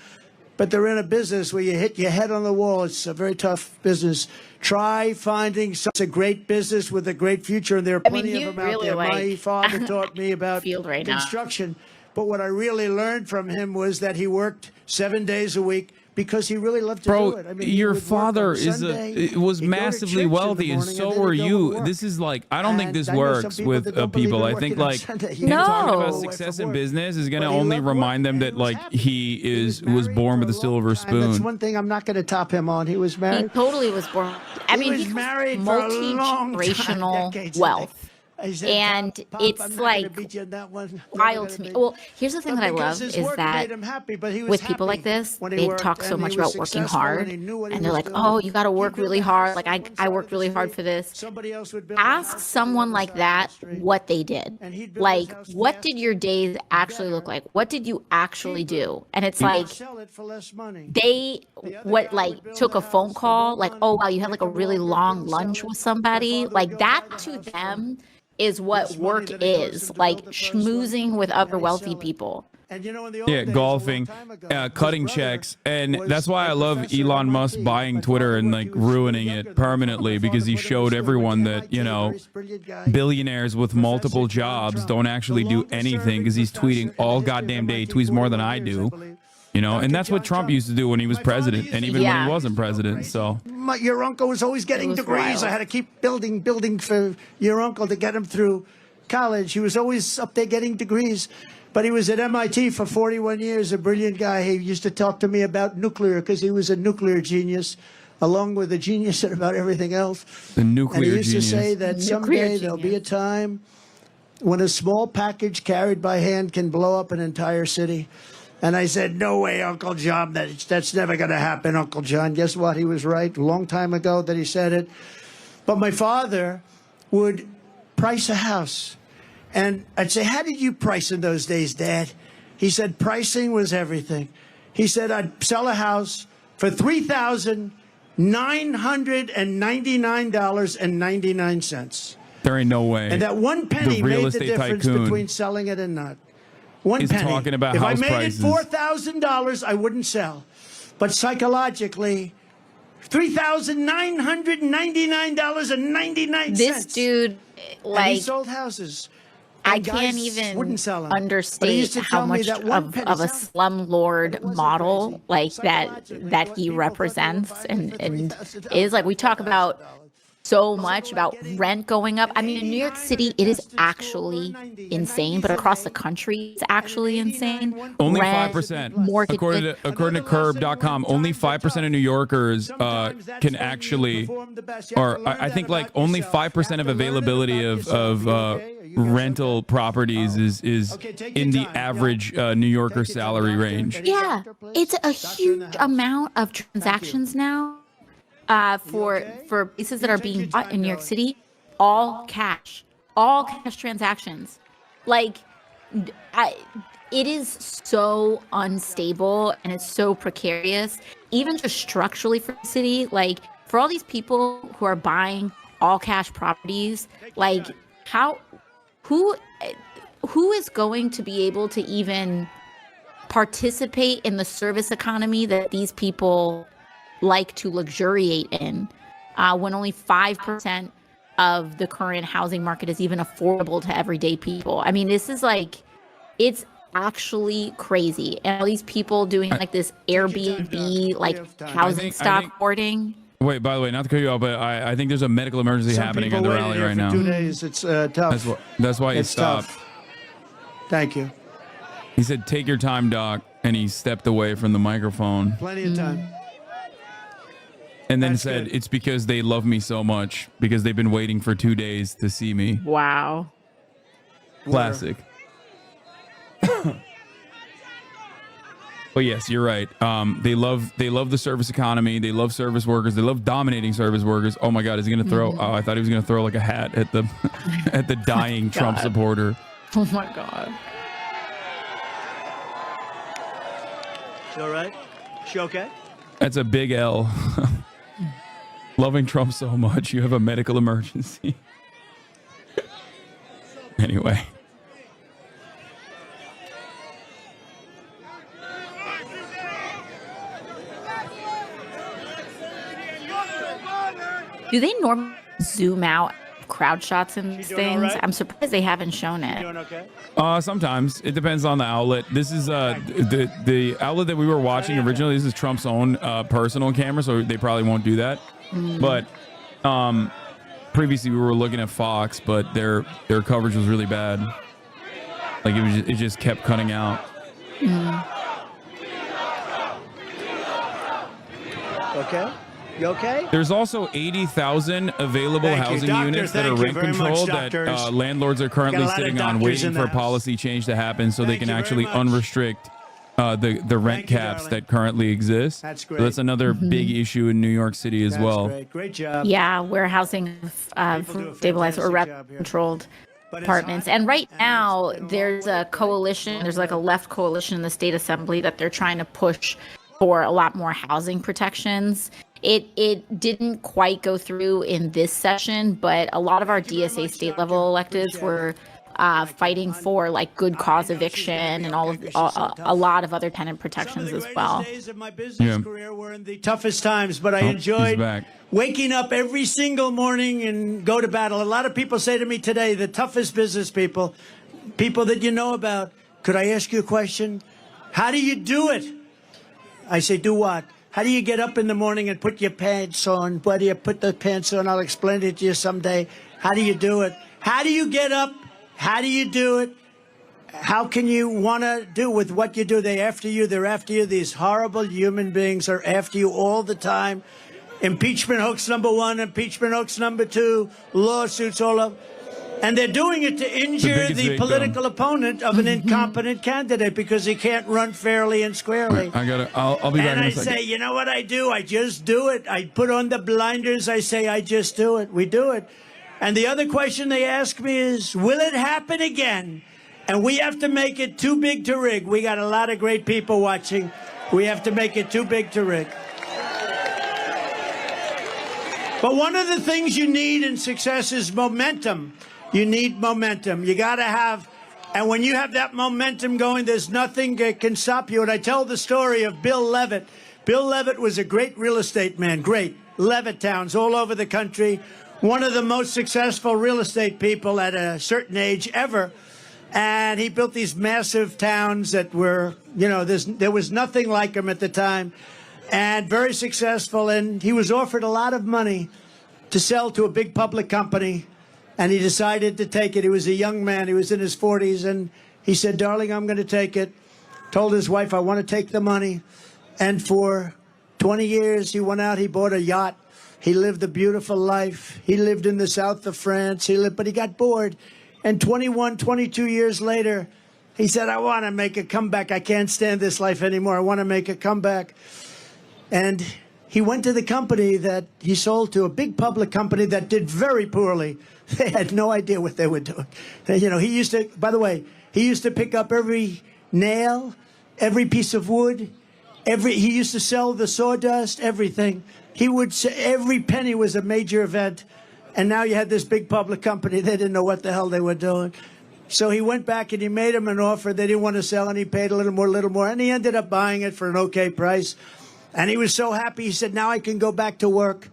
Speaker 1: But they're in a business where you hit your head on the wall. It's a very tough business. Try finding such a great business with a great future, and there are plenty
Speaker 3: you
Speaker 1: of them out
Speaker 3: really
Speaker 1: there. My
Speaker 3: like
Speaker 1: father taught me about
Speaker 3: field right now.
Speaker 1: construction. But what I really learned from him was that he worked 7 days a week because he really loved to do it. I
Speaker 2: Bro,
Speaker 1: mean, he
Speaker 2: your
Speaker 1: would work
Speaker 2: father
Speaker 1: on
Speaker 2: is
Speaker 1: Sunday,
Speaker 2: was
Speaker 1: he'd go to
Speaker 2: massively
Speaker 1: church in the
Speaker 2: wealthy, and
Speaker 1: morning,
Speaker 2: so
Speaker 1: then
Speaker 2: are
Speaker 1: he'd go to
Speaker 2: you.
Speaker 1: work.
Speaker 2: This is like, I don't think
Speaker 1: And
Speaker 2: this
Speaker 1: I know some
Speaker 2: works
Speaker 1: people
Speaker 2: with
Speaker 1: that don't believe
Speaker 2: people.
Speaker 1: in
Speaker 2: I think
Speaker 1: working on
Speaker 2: like
Speaker 1: Sunday.
Speaker 2: him
Speaker 1: You
Speaker 3: No.
Speaker 2: talking about
Speaker 3: away
Speaker 2: success
Speaker 1: from
Speaker 2: in
Speaker 1: work.
Speaker 2: business is going to
Speaker 1: But he
Speaker 2: only
Speaker 1: loved
Speaker 2: remind
Speaker 1: work,
Speaker 2: them
Speaker 1: and
Speaker 2: that
Speaker 1: he was
Speaker 2: like
Speaker 1: happy.
Speaker 2: he
Speaker 1: was
Speaker 2: was
Speaker 1: married
Speaker 2: born
Speaker 1: for
Speaker 2: with a
Speaker 1: long
Speaker 2: silver
Speaker 1: time. That's
Speaker 2: spoon.
Speaker 1: one thing I'm not going to top him on. He was
Speaker 3: He
Speaker 1: married.
Speaker 3: totally was born. I mean,
Speaker 1: was
Speaker 3: he
Speaker 1: married
Speaker 3: has
Speaker 1: for a long time,
Speaker 3: multi-generational
Speaker 1: decades and
Speaker 3: wealth.
Speaker 1: I said,
Speaker 3: And
Speaker 1: Pop,
Speaker 3: it's
Speaker 1: I'm not gonna
Speaker 3: like
Speaker 1: beat you on that one. Never
Speaker 3: wild
Speaker 1: gonna
Speaker 3: to me.
Speaker 1: beat-
Speaker 3: Well, here's the thing
Speaker 1: But
Speaker 3: that I
Speaker 1: because
Speaker 3: love
Speaker 1: his
Speaker 3: is
Speaker 1: work
Speaker 3: that
Speaker 1: made him happy, but he was
Speaker 3: with people
Speaker 1: happy
Speaker 3: like this,
Speaker 1: when he
Speaker 3: they
Speaker 1: worked,
Speaker 3: talk so
Speaker 1: and he
Speaker 3: much
Speaker 1: was
Speaker 3: about working
Speaker 1: successful,
Speaker 3: hard,
Speaker 1: and he knew what he
Speaker 3: and they're
Speaker 1: was
Speaker 3: like,
Speaker 1: doing.
Speaker 3: "Oh, you got to
Speaker 1: He'd
Speaker 3: work
Speaker 1: build
Speaker 3: really
Speaker 1: a
Speaker 3: hard.
Speaker 1: house
Speaker 3: Like
Speaker 1: on
Speaker 3: I
Speaker 1: one
Speaker 3: I
Speaker 1: side
Speaker 3: worked
Speaker 1: of the
Speaker 3: really hard
Speaker 1: street.
Speaker 3: for this."
Speaker 1: Somebody else would build a
Speaker 3: Ask
Speaker 1: house
Speaker 3: someone
Speaker 1: on the
Speaker 3: like
Speaker 1: other side
Speaker 3: that
Speaker 1: of the street.
Speaker 3: what they did.
Speaker 1: And he'd build
Speaker 3: Like,
Speaker 1: his house
Speaker 3: what
Speaker 1: faster,
Speaker 3: did your days actually look like? What did you actually do? And it's
Speaker 1: He'd
Speaker 3: like
Speaker 1: sell it for less money.
Speaker 3: they
Speaker 1: other
Speaker 3: what
Speaker 1: guy
Speaker 3: like
Speaker 1: would build
Speaker 3: took
Speaker 1: a
Speaker 3: a phone
Speaker 1: house for
Speaker 3: call,
Speaker 1: no
Speaker 3: like,
Speaker 1: money,
Speaker 3: "Oh wow, you had like a
Speaker 1: make 'em
Speaker 3: really
Speaker 1: all work
Speaker 3: long
Speaker 1: and sell
Speaker 3: lunch
Speaker 1: it.
Speaker 3: with
Speaker 1: My
Speaker 3: somebody."
Speaker 1: father would
Speaker 3: Like
Speaker 1: go
Speaker 3: that
Speaker 1: buy the
Speaker 3: to
Speaker 1: house for
Speaker 3: them is what
Speaker 1: less money
Speaker 3: work
Speaker 1: than it cost
Speaker 3: is.
Speaker 1: him to
Speaker 3: Like
Speaker 1: build the first one,
Speaker 3: schmoozing with
Speaker 1: and
Speaker 3: other
Speaker 1: he'd
Speaker 3: wealthy
Speaker 1: sell it.
Speaker 3: people.
Speaker 1: And you know, in the old
Speaker 2: Yeah,
Speaker 1: days,
Speaker 2: golfing,
Speaker 1: a long time ago, his
Speaker 2: cutting
Speaker 1: brother
Speaker 2: checks, and
Speaker 1: was
Speaker 2: that's why
Speaker 1: a
Speaker 2: I love
Speaker 1: professor at
Speaker 2: Elon Musk
Speaker 1: MIT.
Speaker 2: buying
Speaker 1: My
Speaker 2: Twitter
Speaker 1: father
Speaker 2: and
Speaker 1: worked-
Speaker 2: like
Speaker 1: he was really
Speaker 2: ruining
Speaker 1: younger
Speaker 2: it
Speaker 1: than my father.
Speaker 2: permanently
Speaker 1: My
Speaker 2: because
Speaker 1: father
Speaker 2: he
Speaker 1: put him
Speaker 2: showed
Speaker 1: to school. He went
Speaker 2: everyone
Speaker 1: to
Speaker 2: that, you
Speaker 1: MIT,
Speaker 2: know,
Speaker 1: very brilliant guy.
Speaker 2: billionaires with multiple
Speaker 1: Professor John
Speaker 2: jobs
Speaker 1: Trump,
Speaker 2: don't actually
Speaker 1: the
Speaker 2: do
Speaker 1: longest
Speaker 2: anything
Speaker 1: serving
Speaker 2: because he's
Speaker 1: professor
Speaker 2: tweeting
Speaker 1: in the
Speaker 2: all
Speaker 1: history of
Speaker 2: goddamn day. He
Speaker 1: MIT,
Speaker 2: tweets more than
Speaker 1: 41
Speaker 2: I
Speaker 1: years,
Speaker 2: do.
Speaker 1: believe.
Speaker 2: You know, and
Speaker 1: Dr.
Speaker 2: that's what
Speaker 1: John
Speaker 2: Trump used to do when he was
Speaker 1: My father
Speaker 2: president,
Speaker 1: used
Speaker 2: and
Speaker 1: to
Speaker 2: even
Speaker 1: do
Speaker 2: when
Speaker 3: Yeah.
Speaker 2: he wasn't president. So
Speaker 1: Your uncle was always getting
Speaker 3: was
Speaker 1: degrees.
Speaker 3: wild.
Speaker 1: I had to keep building for your uncle to get him through college. He was always up there getting degrees. But he was at MIT for 41 years, a brilliant guy. He used to talk to me about nuclear because he was a nuclear genius, along with a genius at about everything else.
Speaker 2: the
Speaker 1: And he
Speaker 2: nuclear
Speaker 1: used
Speaker 2: genius.
Speaker 1: to say that
Speaker 3: Nuclear
Speaker 1: someday there'll be a
Speaker 3: genius.
Speaker 1: time when a small package carried by hand can blow up an entire city. And I said, "No way, Uncle John. That's never going to happen, Uncle John." Guess what? He was right a long time ago that he said it. But my father would price a house. And I'd say, "How did you price in those days, Dad?" He said, "Pricing was everything." He said, "I'd sell a house for $3,999.99.
Speaker 2: There ain't no way.
Speaker 1: And that one penny
Speaker 2: The real
Speaker 1: made the
Speaker 2: estate
Speaker 1: difference
Speaker 2: tycoon
Speaker 1: between selling it and not. One
Speaker 2: is
Speaker 1: penny.
Speaker 2: talking about
Speaker 1: if
Speaker 2: house
Speaker 1: I made
Speaker 2: prices.
Speaker 1: it $4,000, I wouldn't sell. But psychologically, $3,999.99.
Speaker 3: This dude,
Speaker 1: And he
Speaker 3: like,
Speaker 1: sold houses.
Speaker 3: I
Speaker 1: And
Speaker 3: can't
Speaker 1: guys
Speaker 3: even
Speaker 1: wouldn't sell 'em. But he
Speaker 3: understate
Speaker 1: used to
Speaker 3: how
Speaker 1: tell me
Speaker 3: much
Speaker 1: that one
Speaker 3: of
Speaker 1: penny
Speaker 3: a
Speaker 1: sounded-
Speaker 3: slumlord
Speaker 1: It wasn't
Speaker 3: model
Speaker 1: crazy.
Speaker 3: like that
Speaker 1: Psychologically,
Speaker 3: that
Speaker 1: what
Speaker 3: he
Speaker 1: people thought they were
Speaker 3: represents
Speaker 1: buying it
Speaker 3: and
Speaker 1: for
Speaker 3: is like we talk about
Speaker 1: $3,000.
Speaker 3: so much about rent going up. I mean, in New York City, it is actually insane, but across the country, it's actually insane.
Speaker 2: Only
Speaker 3: Rent,
Speaker 2: 5%.
Speaker 3: mortgage,
Speaker 2: According to Curb.com, only 5% of New Yorkers can actually, or I think like only 5% of availability of rental properties is in the average New Yorker salary range.
Speaker 3: Yeah, it's a huge amount of transactions now for places that are being bought in New York City, all cash transactions. Like, it is so unstable and it's so precarious, even just structurally for the city. Like, for all these people who are buying all cash properties, like, who is going to be able to even participate in the service economy that these people like to luxuriate in, when only 5% of the current housing market is even affordable to everyday people? I mean, this is like, it's actually crazy. And all these people doing like this Airbnb, like housing stock hoarding.
Speaker 2: Wait, by the way, not to cut you off, but I think there's a medical emergency happening at the rally right now.
Speaker 1: 2 days. It's tough.
Speaker 2: That's why he stopped.
Speaker 1: Tough. Thank you.
Speaker 2: He said, "Take your time, Doc," and he stepped away from the microphone.
Speaker 1: Plenty of time.
Speaker 2: And then
Speaker 1: That's
Speaker 2: said,
Speaker 1: good.
Speaker 2: "It's because they love me so much, because they've been waiting for 2 days to see me."
Speaker 3: Wow.
Speaker 2: Classic. But yes, you're right. They love the service economy. They love service workers. They love dominating service workers. Oh my God, is he gonna throw? Oh, I thought he was gonna throw like a hat at the at the dying Trump supporter.
Speaker 3: Oh my God.
Speaker 1: She all right? She okay?
Speaker 2: That's a big L. Loving Trump so much, you have a medical emergency. Anyway.
Speaker 3: Do they normally zoom out crowd shots in these
Speaker 1: doing all
Speaker 3: things?
Speaker 1: right?
Speaker 3: I'm surprised they haven't shown it.
Speaker 1: Doing okay?
Speaker 2: Sometimes it depends on the outlet. This is the outlet that we were watching originally. This is Trump's own personal camera, so they probably won't do that. But previously we were looking at Fox, but their coverage was really bad. Like it just kept cutting out.
Speaker 1: Okay? You okay?
Speaker 2: There's also 80,000 available
Speaker 1: Thank you,
Speaker 2: housing
Speaker 1: doctor.
Speaker 2: units that are
Speaker 1: Thank you
Speaker 2: rent
Speaker 1: very much,
Speaker 2: controlled that
Speaker 1: doctors.
Speaker 2: landlords are
Speaker 1: Got a
Speaker 2: currently
Speaker 1: lot of
Speaker 2: sitting on,
Speaker 1: doctors
Speaker 2: waiting
Speaker 1: in
Speaker 2: for
Speaker 1: the
Speaker 2: a
Speaker 1: house.
Speaker 2: policy change to happen so they
Speaker 1: Thank
Speaker 2: can
Speaker 1: you very
Speaker 2: actually
Speaker 1: much.
Speaker 2: unrestrict the rent
Speaker 1: Thank you,
Speaker 2: caps
Speaker 1: darling.
Speaker 2: that currently exist.
Speaker 1: That's
Speaker 2: So
Speaker 1: great.
Speaker 2: that's another big issue in New York City as
Speaker 1: That's
Speaker 2: well.
Speaker 1: great. Great job.
Speaker 3: Yeah, warehousing
Speaker 1: do a
Speaker 3: stabilized or
Speaker 1: fantastic job here.
Speaker 3: rep-controlled
Speaker 1: But it's
Speaker 3: apartments.
Speaker 1: hot,
Speaker 3: And right
Speaker 1: and
Speaker 3: now,
Speaker 1: it's been a
Speaker 3: there's
Speaker 1: long
Speaker 3: a coalition. There's like a left coalition in the state assembly that they're trying to push for a lot more housing protections. It didn't quite go through in this session, but a lot of our DSA state level electeds were fighting for like good cause eviction and all of a lot of other tenant protections as well.
Speaker 1: Days of my business career were in the toughest times, but I
Speaker 2: he's
Speaker 1: enjoyed
Speaker 2: back.
Speaker 1: waking up every single morning and go to battle. A lot of people say to me today, the toughest business people that you know about, could I ask you a question? How do you do it? I say, do what? How do you get up in the morning and put your pants on? Where do you put the pants on? I'll explain it to you someday. How do you do it? How do you get up? How do you do it? How can you want to do with what you do? They're after you. They're after you. These horrible human beings are after you all the time. Impeachment hoax number 1, impeachment hoax number 2, lawsuits all up. And they're doing it to injure
Speaker 2: biggest
Speaker 1: the
Speaker 2: victim.
Speaker 1: political opponent of an incompetent candidate because he can't run fairly and squarely.
Speaker 2: I'll be back
Speaker 1: And
Speaker 2: in
Speaker 1: I
Speaker 2: a second.
Speaker 1: say, you know what I do? I just do it. I put on the blinders. I say, I just do it. We do it. And the other question they ask me is, will it happen again? And we have to make it too big to rig. We got a lot of great people watching. We have to make it too big to rig. But one of the things you need in success is momentum. You need momentum. You got to have, and when you have that momentum going, there's nothing that can stop you. And I tell the story of Bill Levitt. Bill Levitt was a great real estate man, great. Levitt towns all over the country. One of the most successful real estate people at a certain age ever. And he built these massive towns that were, you know, there was nothing like him at the time. And very successful. And he was offered a lot of money to sell to a big public company, and he decided to take it. He was a young man. He was in his 40s, and he said, darling, I'm going to take it. Told his wife, I want to take the money. And for 20 years, he went out, he bought a yacht. He lived a beautiful life. He lived in the south of France. But he got bored. And 21, 22 years later, he said, I want to make a comeback. I can't stand this life anymore. I want to make a comeback. And he went to the company that he sold to, a big public company that did very poorly. They had no idea what they were doing. You know, he used to, by the way, he used to pick up every nail, every piece of wood, he used to sell the sawdust, everything. He would say every penny was a major event. And now you had this big public company. They didn't know what the hell they were doing. So he went back and he made him an offer. They didn't want to sell, and he paid a little more. And he ended up buying it for an okay price. And he was so happy. He said, now I can go back to work.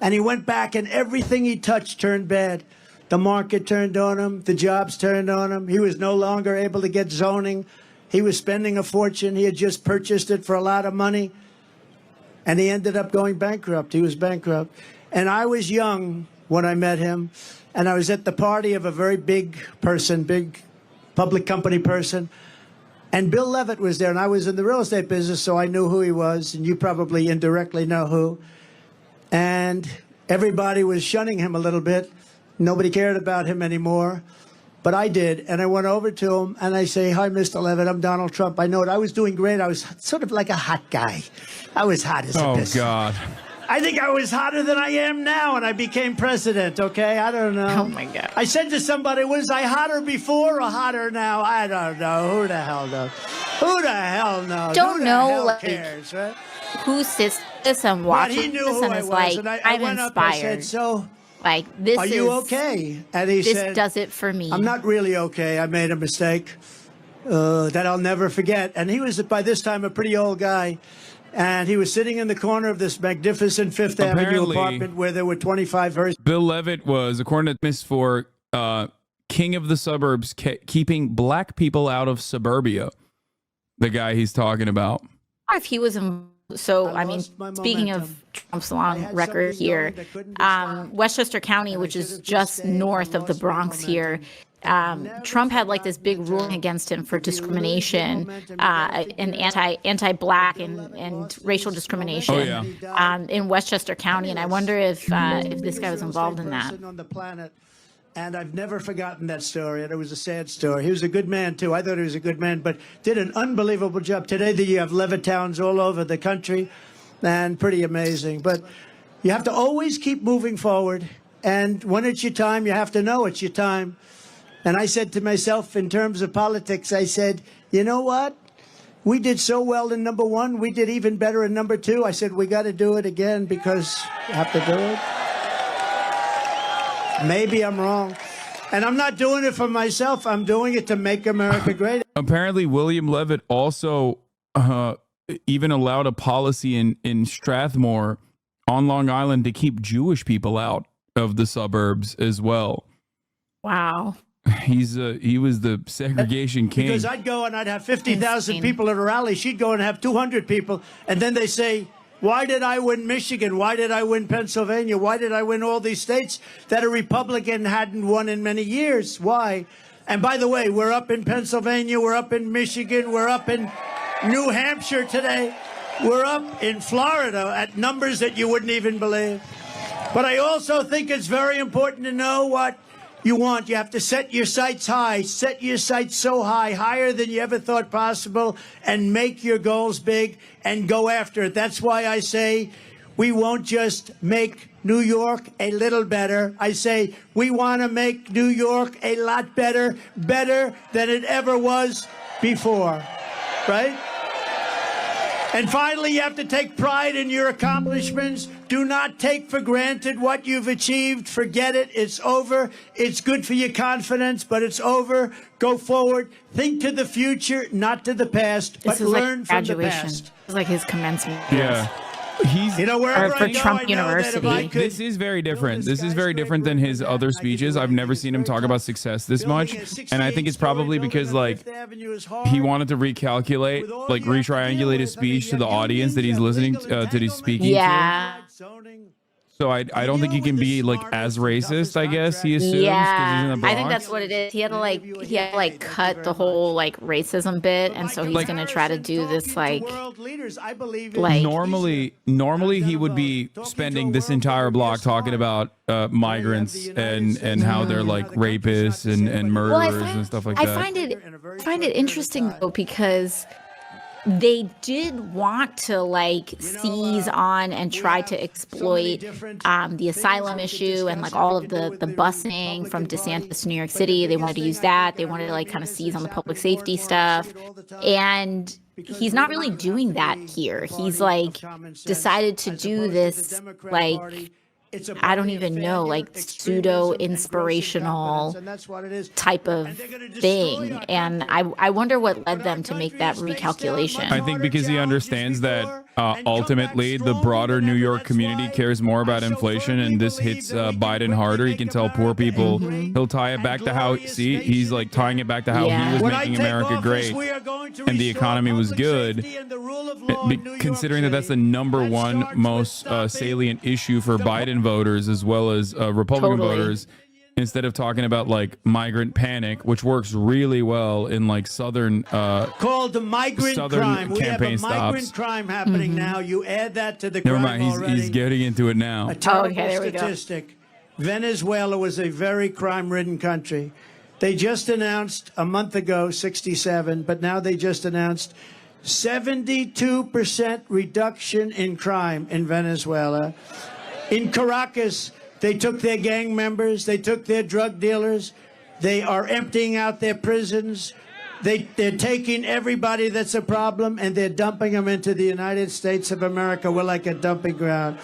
Speaker 1: And he went back, and everything he touched turned bad. The market turned on him. The jobs turned on him. He was no longer able to get zoning. He was spending a fortune. He had just purchased it for a lot of money. And he ended up going bankrupt. He was bankrupt. And I was young when I met him. And I was at the party of a very big person, big public company person. And Bill Levitt was there. And I was in the real estate business, so I knew who he was. And you probably indirectly know who. And everybody was shunning him a little bit. Nobody cared about him anymore. But I did, and I went over to him, and I say, hi, Mr. Levitt, I'm Donald Trump. I know it. I was doing great. I was sort of like a hot guy. I was hot as a piss.
Speaker 2: Oh, God.
Speaker 1: I think I was hotter than I am now, and I became president, okay? I don't know.
Speaker 3: Oh, my God.
Speaker 1: I said to somebody, was I hotter before or hotter now? I don't know. Who the hell knows? Who the hell knows?
Speaker 3: Don't
Speaker 1: who the
Speaker 3: know,
Speaker 1: hell
Speaker 3: like,
Speaker 1: cares, right?
Speaker 3: Who sits this and
Speaker 1: But
Speaker 3: watches
Speaker 1: he knew
Speaker 3: this
Speaker 1: who
Speaker 3: and
Speaker 1: I
Speaker 3: is
Speaker 1: was,
Speaker 3: like,
Speaker 1: and I
Speaker 3: I'm
Speaker 1: went
Speaker 3: inspired.
Speaker 1: up, I said, so...
Speaker 3: Like, this
Speaker 1: Are you okay? And he
Speaker 3: this
Speaker 1: said,
Speaker 3: does it for me.
Speaker 1: I'm not really okay. I made a mistake that I'll never forget. And he was, by this time, a pretty old guy. And he was sitting in the corner of this magnificent Fifth Avenue apartment where there were 25 Hearst.
Speaker 2: Bill Levitt was, according to Miss for King of the Suburbs, keeping black people out of suburbia. The guy he's talking about.
Speaker 3: If he was in, so I mean, speaking of Trump's long record here, Westchester County, which is just north of the Bronx here, Trump had like this big ruling against him for discrimination and anti-black and racial discrimination in Westchester County, and I wonder if this guy was involved in that.
Speaker 1: And I've never forgotten that story. And it was a sad story. He was a good man, too. I thought he was a good man, but did an unbelievable job. Today, you have Levittowns all over the country, and pretty amazing. But you have to always keep moving forward. And when it's your time, you have to know it's your time. And I said to myself, in terms of politics, I said, you know what? We did so well in number one. We did even better in number two. I said, we got to do it again because you have to do it. Maybe I'm wrong. And I'm not doing it for myself. I'm doing it to make America great.
Speaker 2: Apparently, William Levitt also even allowed a policy in Strathmore on Long Island to keep Jewish people out of the suburbs as well.
Speaker 3: Wow.
Speaker 2: He was the segregation king.
Speaker 1: Because I'd go and I'd have 50,000 people at a rally. She'd go and have 200 people. And then they say, why did I win Michigan? Why did I win Pennsylvania? Why did I win all these states that a Republican hadn't won in many years? Why? And by the way, we're up in Pennsylvania. We're up in Michigan. We're up in New Hampshire today. We're up in Florida at numbers that you wouldn't even believe. But I also think it's very important to know what you want. You have to set your sights high. Set your sights so high, higher than you ever thought possible, and make your goals big and go after it. That's why I say we won't just make New York a little better. I say we want to make New York a lot better, better than it ever was before, right? And finally, you have to take pride in your accomplishments. Do not take for granted what you've achieved. Forget it. It's over. It's good for your confidence, but it's over. Go forward. Think to the future, not to the past, but learn from the past.
Speaker 3: It's like his commencement.
Speaker 2: Yeah. He's,
Speaker 1: wherever
Speaker 3: for
Speaker 1: I go,
Speaker 3: Trump
Speaker 1: I know that if
Speaker 3: University.
Speaker 1: I could-
Speaker 2: this is very different. This is very different than his other speeches. I've never seen him talk about success this much, and I think it's probably because like he wanted to recalculate, like retriangulate his speech to the audience that he's listening to, that he's speaking
Speaker 3: Yeah.
Speaker 2: So I don't think he can be like as racist, I guess he assumes, 'cause he's in
Speaker 3: Yeah,
Speaker 2: the
Speaker 3: I think
Speaker 2: Bronx.
Speaker 3: that's what it is. He had to like cut the whole like racism bit, and so he's gonna try to do this like
Speaker 2: Normally he would be spending this entire block talking about migrants and how they're like rapists and murderers and stuff like that.
Speaker 3: I find it interesting though, because they did want to like seize on and try to exploit the asylum issue and like all of the busing from DeSantis to New York City. They wanted to use that. They wanted to like kind of seize on the public safety stuff. And he's not really doing that here. He's like decided to do this like, I don't even know, like pseudo inspirational type of thing. And I wonder what led them to make that recalculation.
Speaker 2: I think because he understands that ultimately the broader New York community cares more about inflation, and this hits Biden harder. He can tell poor people, he'll tie it back to how, he's like tying it back to how he was making America great and the economy was good. Considering that that's the #1 most salient issue for Biden voters as well as Republican voters, instead of talking about like migrant panic, which works really well in like southern
Speaker 1: called the migrant crime. We have a migrant crime happening now. You add that to the crime.
Speaker 2: Never mind, he's getting into it now.
Speaker 1: A terrible statistic. Venezuela was a very crime-ridden country. They just announced a month ago 67, but now they just announced 72% reduction in crime in Venezuela. In Caracas, they took their gang members, they took their drug dealers, they are emptying out their prisons, they're taking everybody that's a problem and they're dumping them into the United States of America. We're like a dumping ground.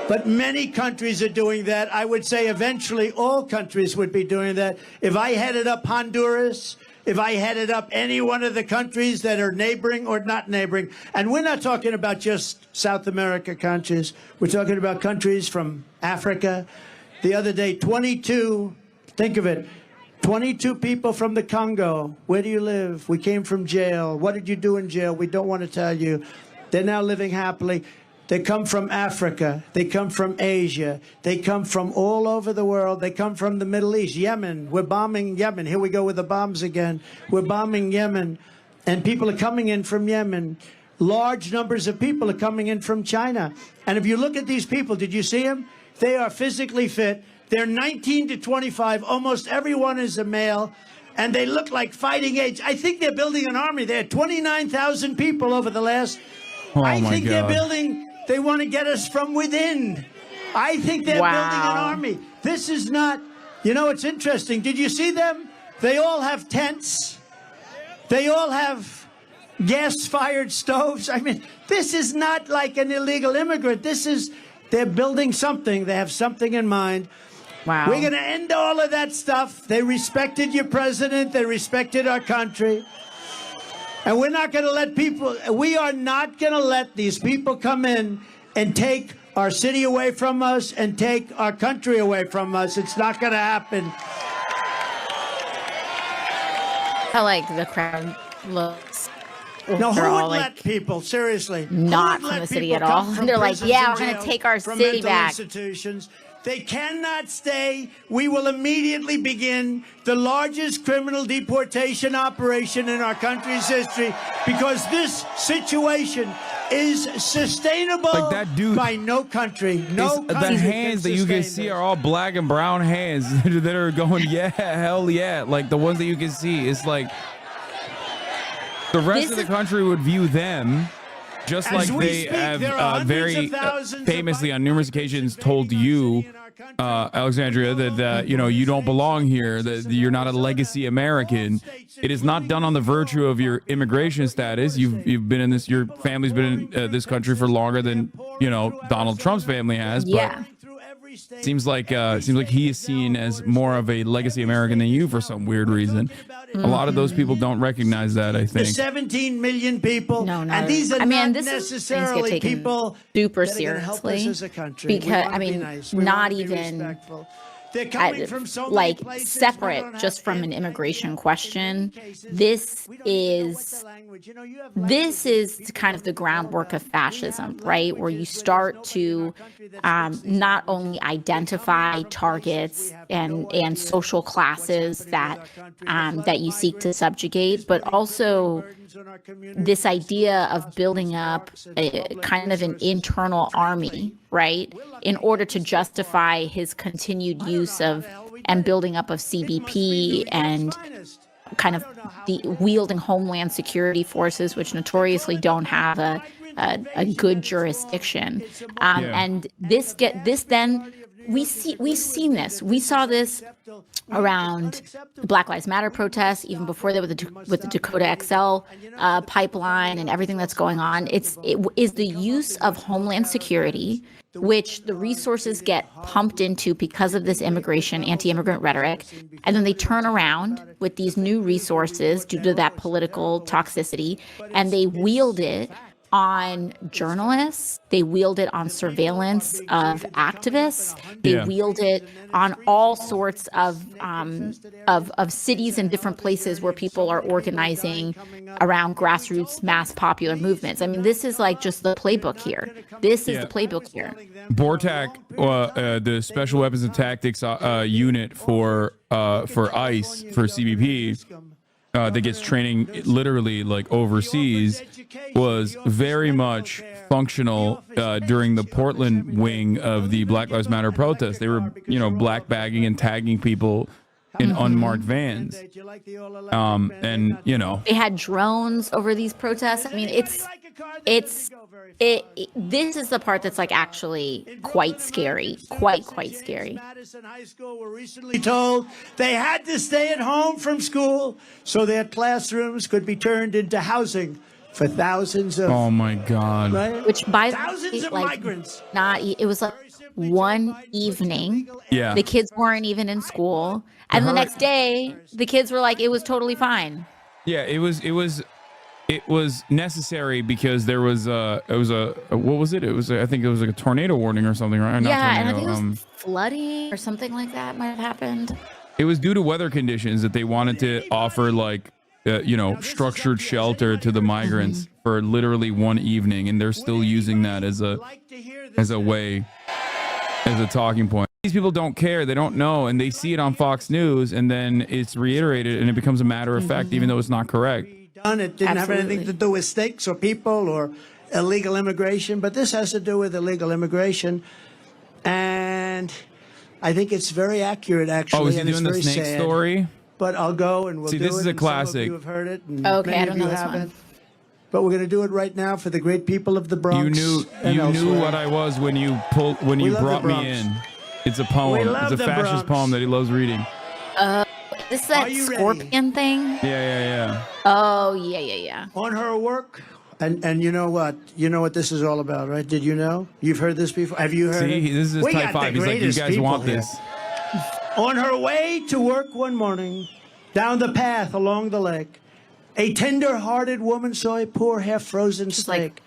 Speaker 1: But many countries are doing that. I would say eventually all countries would be doing that. If I headed up Honduras, if I headed up any one of the countries that are neighboring or not neighboring, and we're not talking about just South America countries, we're talking about countries from Africa. The other day, 22, think of it, 22 people from the Congo. Where do you live? We came from jail. What did you do in jail? We don't want to tell you. They're now living happily. They come from Africa. They come from Asia. They come from all over the world. They come from the Middle East. Yemen. We're bombing Yemen. Here we go with the bombs again. We're bombing Yemen. And people are coming in from Yemen. Large numbers of people are coming in from China. And if you look at these people, did you see them? They are physically fit. They're 19 to 25. Almost everyone is a male. And they look like fighting age. I think they're building an army. They had 29,000 people over the last... I think they're building... They want to get us from within. I think they're building an army. This is not, you know, it's interesting. Did you see them? They all have tents. They all have gas-fired stoves. I mean, this is not like an illegal immigrant. This is, they're building something. They have something in mind.
Speaker 3: Wow.
Speaker 1: We're going to end all of that stuff. They respected your president. They respected our country. And we're not going to let people, we are not going to let these people come in and take our city away from us and take our country away from us. It's not going to happen.
Speaker 3: I like the crowd looks.
Speaker 1: No, who would let people, seriously?
Speaker 3: Not from the city at all. They're like, yeah, we're going to take our city back.
Speaker 1: Institutions. They cannot stay. We will immediately begin the largest criminal deportation operation in our country's history because this situation is sustainable
Speaker 2: like that dude,
Speaker 1: by no country. No country.
Speaker 2: The hands that you can see are all black and brown hands that are going, yeah, hell yeah. Like the ones that you can see. It's like the rest of the country would view them just like they have very famously on numerous occasions told you, Alexandria, that you know, you don't belong here, that you're not a legacy American. It is not done on the virtue of your immigration status. You've been in this, your family's been in this country for longer than, you know, Donald Trump's family has.
Speaker 3: Yeah.
Speaker 2: But seems like he is seen as more of a legacy American than you for some weird reason. A lot of those people don't recognize that, I think.
Speaker 1: 17 million people.
Speaker 3: No,
Speaker 1: and these are not necessarily people
Speaker 3: super
Speaker 1: that are gonna help us
Speaker 3: seriously.
Speaker 1: as a country.
Speaker 3: Because
Speaker 1: We
Speaker 3: I mean,
Speaker 1: be nice. We
Speaker 3: not
Speaker 1: wanna be
Speaker 3: even
Speaker 1: respectful. They're coming from so many
Speaker 3: like
Speaker 1: places, we
Speaker 3: separate
Speaker 1: don't
Speaker 3: just
Speaker 1: have
Speaker 3: from an
Speaker 1: any
Speaker 3: immigration
Speaker 1: idea.
Speaker 3: question.
Speaker 1: In many cases,
Speaker 3: This
Speaker 1: we don't even know what
Speaker 3: is
Speaker 1: the language. You know, you have
Speaker 3: this
Speaker 1: languages
Speaker 3: is
Speaker 1: people
Speaker 3: kind of
Speaker 1: don't
Speaker 3: the
Speaker 1: even know
Speaker 3: groundwork of
Speaker 1: about. We
Speaker 3: fascism,
Speaker 1: have
Speaker 3: right? Where you
Speaker 1: languages where there's
Speaker 3: start
Speaker 1: nobody in our
Speaker 3: to
Speaker 1: country that speaks these
Speaker 3: not
Speaker 1: languages.
Speaker 3: only
Speaker 1: They're coming
Speaker 3: identify
Speaker 1: from places we
Speaker 3: targets
Speaker 1: have
Speaker 3: and
Speaker 1: no idea
Speaker 3: social
Speaker 1: what's
Speaker 3: classes
Speaker 1: happening with
Speaker 3: that
Speaker 1: our country. The flood
Speaker 3: that
Speaker 1: of
Speaker 3: you seek to
Speaker 1: migrants
Speaker 3: subjugate,
Speaker 1: is
Speaker 3: but
Speaker 1: putting
Speaker 3: also
Speaker 1: burdens on our
Speaker 3: this
Speaker 1: communities,
Speaker 3: idea
Speaker 1: schools,
Speaker 3: of building
Speaker 1: hospitals,
Speaker 3: up
Speaker 1: parks, and
Speaker 3: a
Speaker 1: public
Speaker 3: kind of an
Speaker 1: resources.
Speaker 3: internal army,
Speaker 1: Frankly,
Speaker 3: right,
Speaker 1: we're lucky
Speaker 3: in
Speaker 1: to
Speaker 3: order
Speaker 1: get
Speaker 3: to
Speaker 1: this far.
Speaker 3: justify his continued
Speaker 1: I don't
Speaker 3: use
Speaker 1: know how
Speaker 3: of
Speaker 1: the hell we did
Speaker 3: and
Speaker 1: it.
Speaker 3: building up of
Speaker 1: It must be
Speaker 3: CBP
Speaker 1: New York's
Speaker 3: and
Speaker 1: finest.
Speaker 3: kind
Speaker 1: I
Speaker 3: of
Speaker 1: don't know how
Speaker 3: the
Speaker 1: we did it.
Speaker 3: wielding Homeland Security forces, which notoriously don't have a good jurisdiction. And this then we've seen this. We saw this around the Black Lives Matter protests, even before that with the Dakota XL pipeline and everything that's going on. It is the use of Homeland Security, which the resources get pumped into because of this anti-immigrant rhetoric, and then they turn around with these new resources due to that political toxicity, and they wield it on journalists, they wield it on surveillance of activists, they wield it on all sorts of cities and different places where people are organizing around grassroots mass popular movements. I mean, this is like just the playbook here. This is the playbook here.
Speaker 2: BORTAC, the Special Weapons and Tactics unit for ICE, for CBP, that gets training literally like overseas, was very much functional during the Portland wing of the Black Lives Matter protests. They were, black bagging and tagging people in unmarked vans. And
Speaker 3: they had drones over these protests. I mean, this is the part that's like actually quite scary, quite scary.
Speaker 1: Madison High School were recently told they had to stay at home from school so their classrooms could be turned into housing for thousands of
Speaker 2: oh my god,
Speaker 1: right?
Speaker 3: Which by
Speaker 1: thousands of migrants.
Speaker 3: It was like one evening.
Speaker 2: Yeah,
Speaker 3: the kids weren't even in school, and the next day the kids were like, it was totally fine.
Speaker 2: Yeah, it was necessary because there was what was it? It was I think it was like a tornado warning or something, right?
Speaker 3: Yeah, and I think it was flooding or something like that might have happened.
Speaker 2: It was due to weather conditions that they wanted to offer like structured shelter to the migrants for literally one evening, and they're still using that as a talking point. These people don't care, they don't know, and they see it on Fox News, and then it's reiterated and it becomes a matter of fact, even though it's not correct.
Speaker 1: It didn't have anything to do with snakes or people or illegal immigration, but this has to do with illegal immigration, and I think it's very accurate, actually.
Speaker 2: Oh, is he doing the snake story?
Speaker 1: But I'll go and we'll do it.
Speaker 2: See, this is a classic.
Speaker 1: Some of you have heard it, and
Speaker 3: okay,
Speaker 1: many
Speaker 3: I don't
Speaker 1: of
Speaker 3: know
Speaker 1: you
Speaker 3: this
Speaker 1: haven't.
Speaker 3: one.
Speaker 1: But we're going to do it right now for the great people of the Bronx.
Speaker 2: You knew what I was when you brought me in. It's a poem. It's a fascist poem that he loves reading.
Speaker 3: This is that scorpion thing?
Speaker 2: Yeah.
Speaker 3: Oh, yeah.
Speaker 1: On her work, and you know what? You know what this is all about, right? Did you know? You've heard this before? Have you heard it?
Speaker 2: See, this is type 5. He's like, you guys want this.
Speaker 1: On her way to work one morning, down the path along the lake, a tender-hearted woman saw a poor half-frozen snake.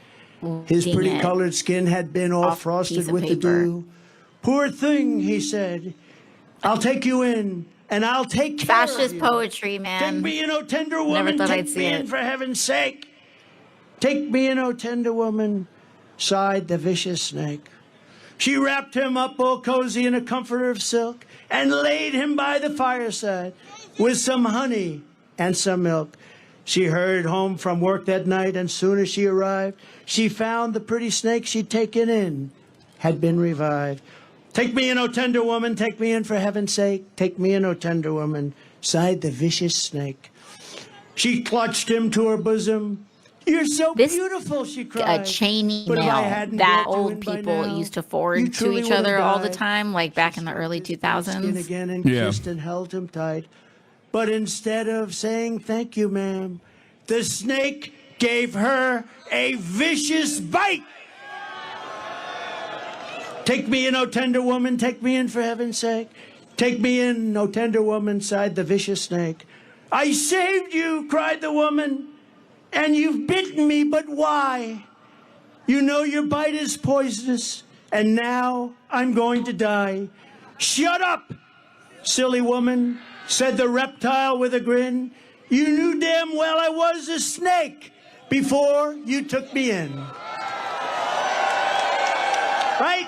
Speaker 1: His pretty colored skin had been all frosted with the dew. Poor thing, he said. I'll take you in, and I'll take care of you.
Speaker 3: Fascist poetry, man.
Speaker 1: Take me in, oh tender woman.
Speaker 3: Never thought I'd
Speaker 1: Take
Speaker 3: see
Speaker 1: me in,
Speaker 3: it.
Speaker 1: for heaven's sake. Take me in, oh tender woman, sighed the vicious snake. She wrapped him up all cozy in a comforter of silk and laid him by the fireside with some honey and some milk. She hurried home from work that night, and soon as she arrived, she found the pretty snake she'd taken in had been revived. Take me in, oh tender woman, take me in for heaven's sake. Take me in, oh tender woman, sighed the vicious snake. She clutched him to her bosom. You're so beautiful, she cried.
Speaker 3: A chain
Speaker 1: But if
Speaker 3: email
Speaker 1: I hadn't
Speaker 3: that
Speaker 1: brought you
Speaker 3: old
Speaker 1: in by
Speaker 3: people
Speaker 1: now,
Speaker 3: used to
Speaker 1: you
Speaker 3: forward to
Speaker 1: truly
Speaker 3: each
Speaker 1: would have
Speaker 3: other all the
Speaker 1: died.
Speaker 3: time, like back in the early
Speaker 1: Skin
Speaker 3: 2000s.
Speaker 1: again and
Speaker 2: Yeah.
Speaker 1: kissed and held him tight. But instead of saying thank you, ma'am, the snake gave her a vicious bite. Take me in, oh tender woman, take me in for heaven's sake. Take me in, oh tender woman, sighed the vicious snake. I saved you, cried the woman, and you've bitten me, but why? You know your bite is poisonous, and now I'm going to die. Shut up, silly woman, said the reptile with a grin. You knew damn well I was a snake before you took me in. Right?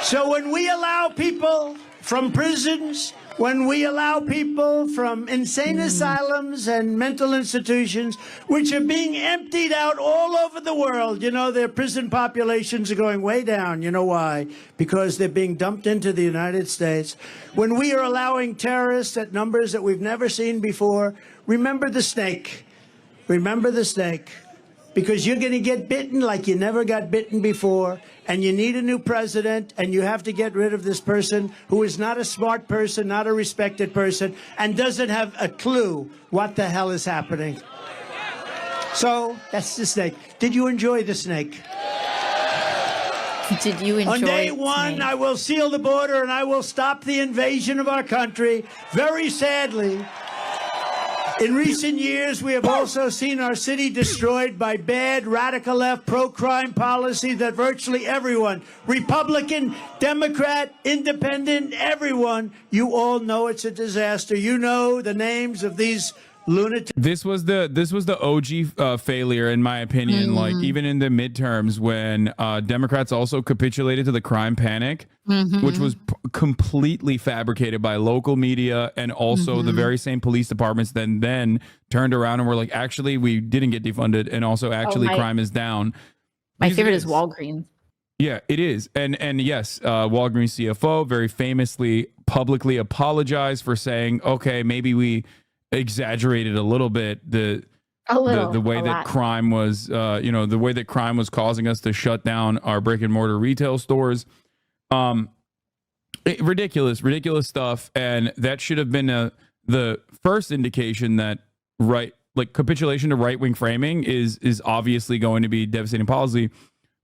Speaker 1: So when we allow people from prisons, when we allow people from insane asylums and mental institutions, which are being emptied out all over the world, you know, their prison populations are going way down. You know why? Because they're being dumped into the United States. When we are allowing terrorists at numbers that we've never seen before, remember the snake. Remember the snake. Because you're going to get bitten like you never got bitten before, and you need a new president, and you have to get rid of this person who is not a smart person, not a respected person, and doesn't have a clue what the hell is happening. So that's the snake. Did you enjoy the snake?
Speaker 3: Did you enjoy
Speaker 1: On day one,
Speaker 3: snake?
Speaker 1: I will seal the border, and I will stop the invasion of our country. Very sadly, in recent years, we have also seen our city destroyed by bad, radical left, pro-crime policy that virtually everyone, Republican, Democrat, Independent, everyone, you all know it's a disaster. You know the names of these lunatics.
Speaker 2: This was the OG failure, in my opinion. Like, even in the midterms, when Democrats also capitulated to the crime panic, which was completely fabricated by local media, and also the very same police departments then turned around and were like, actually, we didn't get defunded, and also actually crime is down.
Speaker 3: My favorite is Walgreens.
Speaker 2: Yeah, it is. And yes, Walgreens CFO very famously publicly apologized for saying, okay, maybe we exaggerated a little bit the way that crime was the way that crime was causing us to shut down our brick and mortar retail stores. Ridiculous stuff, and that should have been the first indication that capitulation to right-wing framing is obviously going to be devastating policy,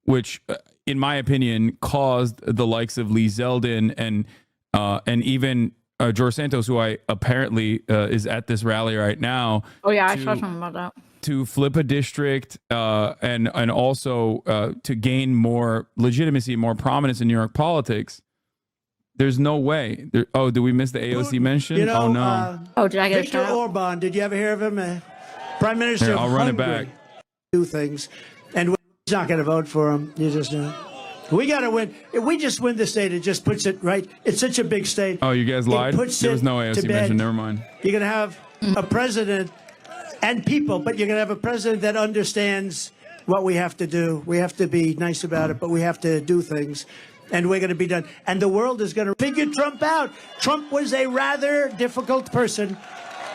Speaker 2: which in my opinion caused the likes of Lee Zeldin and even George Santos, who I apparently is at this rally right now.
Speaker 3: Oh yeah, I saw something about that.
Speaker 2: To flip a district and also to gain more legitimacy, more prominence in New York politics. There's no way. Did we miss the AOC mention?
Speaker 1: You know,
Speaker 2: oh no.
Speaker 3: Did I get a
Speaker 1: Viktor
Speaker 3: shout out?
Speaker 1: Orban, did you ever hear of him? Prime Minister
Speaker 2: Here,
Speaker 1: of
Speaker 2: I'll run it
Speaker 1: Hungary.
Speaker 2: back.
Speaker 1: Do things, and he's not going to vote for him. You just know. We got to win. If we just win the state, it just puts it right. It's such a big state.
Speaker 2: Oh, you guys lied? There was no AOC mention. Never mind.
Speaker 1: You're going to have a president and people, but you're going to have a president that understands what we have to do. We have to be nice about it, but we have to do things. And we're going to be done. And the world is going to figure Trump out. Trump was a rather difficult person,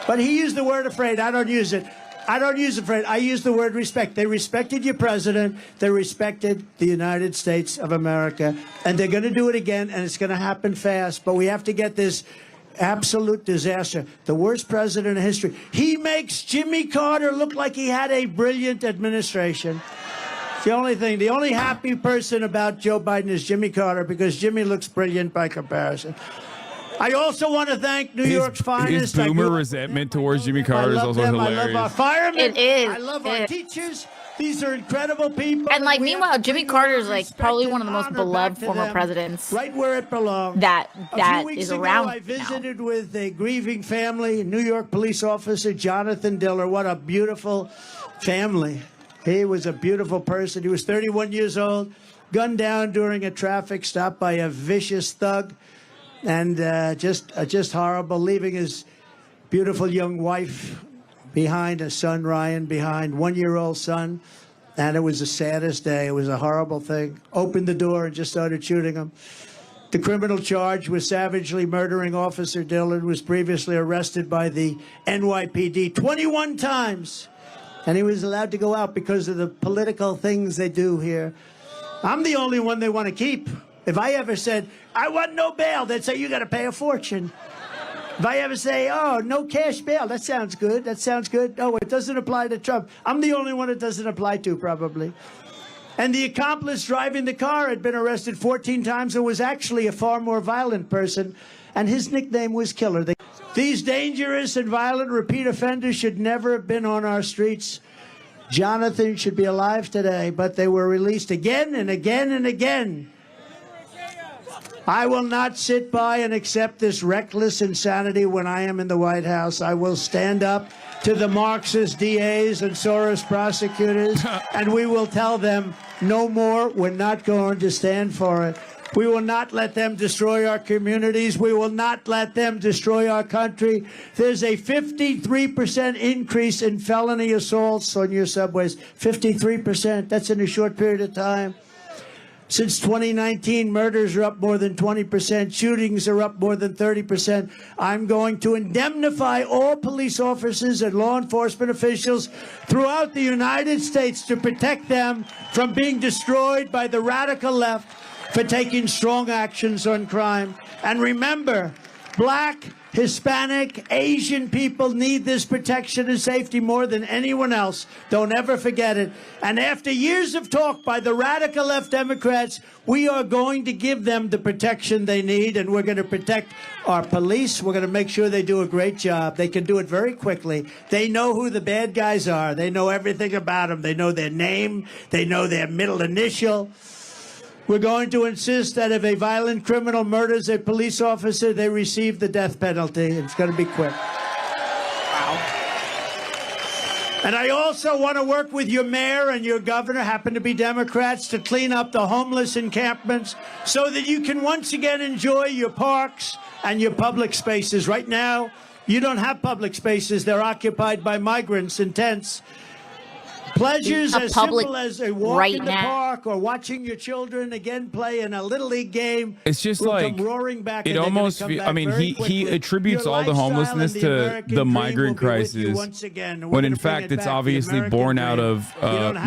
Speaker 1: but he used the word afraid. I don't use it. I don't use afraid. I use the word respect. They respected your president. They respected the United States of America. And they're going to do it again, and it's going to happen fast. But we have to get this absolute disaster. The worst president in history. He makes Jimmy Carter look like he had a brilliant administration. The only thing, the only happy person about Joe Biden is Jimmy Carter, because Jimmy looks brilliant by comparison. I also want to thank New York's finest.
Speaker 2: His boomer resentment towards Jimmy Carter is also hilarious.
Speaker 1: I love our firemen.
Speaker 3: It is.
Speaker 1: I love our teachers. These are incredible people.
Speaker 3: And like,
Speaker 1: we
Speaker 3: meanwhile,
Speaker 1: have to
Speaker 3: Jimmy
Speaker 1: bring
Speaker 3: Carter
Speaker 1: our
Speaker 3: is like
Speaker 1: respect
Speaker 3: probably
Speaker 1: and
Speaker 3: one of the most
Speaker 1: honor
Speaker 3: beloved
Speaker 1: back to
Speaker 3: former
Speaker 1: them,
Speaker 3: presidents
Speaker 1: right where it belongs.
Speaker 3: that
Speaker 1: A few weeks
Speaker 3: is
Speaker 1: ago,
Speaker 3: around.
Speaker 1: I visited with a grieving family, New York police officer Jonathan Diller. What a beautiful family. He was a beautiful person. He was 31 years old, gunned down during a traffic stop by a vicious thug, and just horrible, leaving his beautiful young wife behind, a son, Ryan, behind, 1-year-old son. And it was the saddest day. It was a horrible thing. Opened the door and just started shooting him. The criminal charge was savagely murdering Officer Dillon, was previously arrested by the NYPD 21 times. And he was allowed to go out because of the political things they do here. I'm the only one they want to keep. If I ever said, I want no bail, they'd say, you got to pay a fortune. If I ever say, oh, no cash bail, that sounds good. That sounds good. Oh, it doesn't apply to Trump. I'm the only one it doesn't apply to, probably. And the accomplice driving the car had been arrested 14 times and was actually a far more violent person. And his nickname was Killer. These dangerous and violent repeat offenders should never have been on our streets. Jonathan should be alive today, but they were released again and again and again. I will not sit by and accept this reckless insanity when I am in the White House. I will stand up to the Marxist DAs and Soros prosecutors, and we will tell them no more. We're not going to stand for it. We will not let them destroy our communities. We will not let them destroy our country. There's a 53% increase in felony assaults on your subways. 53%. That's in a short period of time. Since 2019, murders are up more than 20%. Shootings are up more than 30%. I'm going to indemnify all police officers and law enforcement officials throughout the United States to protect them from being destroyed by the radical left for taking strong actions on crime. And remember, Black, Hispanic, Asian people need this protection and safety more than anyone else. Don't ever forget it. And after years of talk by the radical left Democrats, we are going to give them the protection they need, and we're going to protect our police. We're going to make sure they do a great job. They can do it very quickly. They know who the bad guys are. They know everything about them. They know their name. They know their middle initial. We're going to insist that if a violent criminal murders a police officer, they receive the death penalty. It's going to be quick. Wow. And I also want to work with your mayor and your governor, happen to be Democrats, to clean up the homeless encampments so that you can once again enjoy your parks and your public spaces. Right now, you don't have public spaces. They're occupied by migrants in tents. Pleasures as simple as a walk in the park or watching your children again play in a little league game.
Speaker 2: It's just
Speaker 1: will
Speaker 2: like
Speaker 1: come roaring back,
Speaker 2: it
Speaker 1: and
Speaker 2: almost. I mean, he attributes all the homelessness to the migrant crisis, when in fact it's obviously born out of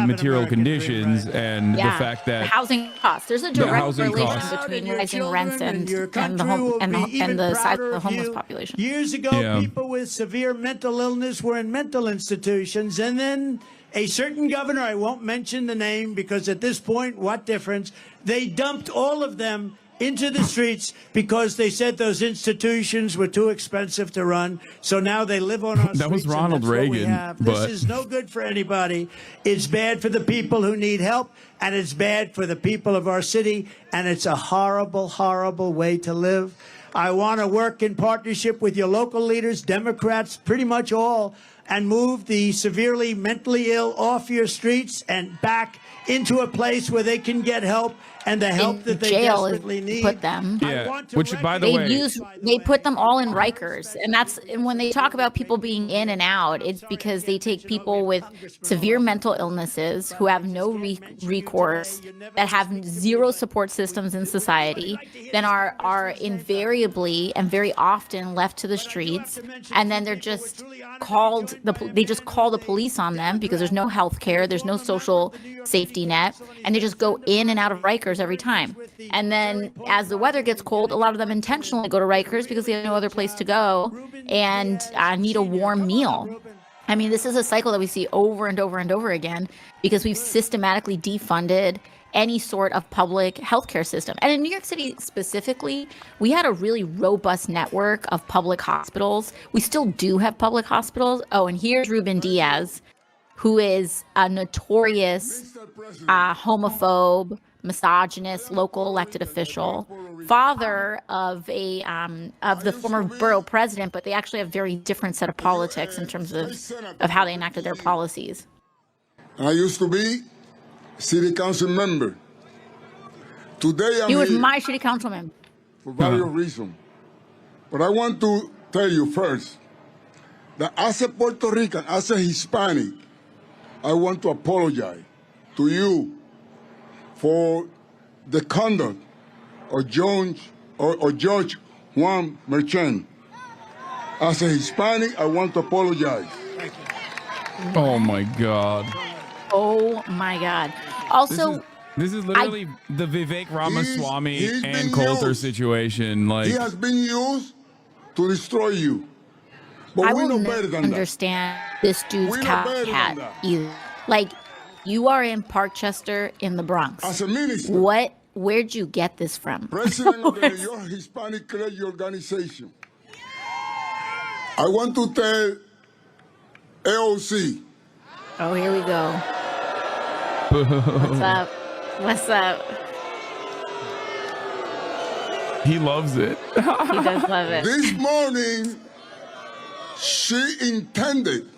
Speaker 2: material conditions and the fact that
Speaker 3: housing costs. There's a direct relation between rising rents and the size of the homeless population.
Speaker 1: Years ago, people with severe mental illness were in mental institutions, and then a certain governor, I won't mention the name because at this point, what difference? They dumped all of them into the streets because they said those institutions were too expensive to run. So now they live on our streets.
Speaker 2: That was Ronald Reagan.
Speaker 1: This is no good for anybody. It's bad for the people who need help, and it's bad for the people of our city, and it's a horrible, horrible way to live. I want to work in partnership with your local leaders, Democrats, pretty much all, and move the severely mentally ill off your streets and back into a place where they can get help and the help that they desperately need.
Speaker 3: Put them.
Speaker 2: Yeah, which by the way,
Speaker 3: they put them all in Rikers, and when they talk about people being in and out, it's because they take people with severe mental illnesses who have no recourse, that have zero support systems in society, then are invariably and very often left to the streets, and then they're just called they just call the police on them because there's no health care, there's no social safety net, and they just go in and out of Rikers every time. And then as the weather gets cold, a lot of them intentionally go to Rikers because they have no other place to go and need a warm meal. I mean, this is a cycle that we see over and over and over again because we've systematically defunded any sort of public healthcare system. And in New York City specifically, we had a really robust network of public hospitals. We still do have public hospitals. Oh, and here's Ruben Diaz, who is a notorious homophobe, misogynist, local elected official, father of the former borough president, but they actually have very different set of politics in terms of how they enacted their policies.
Speaker 5: I used to be city council member. Today
Speaker 3: he was my city councilman.
Speaker 5: For various reasons. But I want to tell you first that as a Puerto Rican, as a Hispanic, I want to apologize to you for the conduct of George Juan Merchant. As a Hispanic, I want to apologize.
Speaker 1: Thank you.
Speaker 2: Oh my God.
Speaker 3: Oh my God. Also,
Speaker 2: this is literally the Vivek Ramaswamy and Coulter situation. Like,
Speaker 5: he has been used to destroy you. But
Speaker 3: I
Speaker 5: we
Speaker 3: will
Speaker 5: know better
Speaker 3: never
Speaker 5: than
Speaker 3: understand this dude's cat either. Like, you are in Parkchester in the Bronx.
Speaker 5: As a minister,
Speaker 3: where'd you get this from?
Speaker 5: President of the New York Hispanic Clergy Organization. I want to tell AOC.
Speaker 3: Oh, here we go. What's up? What's up?
Speaker 2: He loves it.
Speaker 3: He does love it.
Speaker 5: This morning, she intended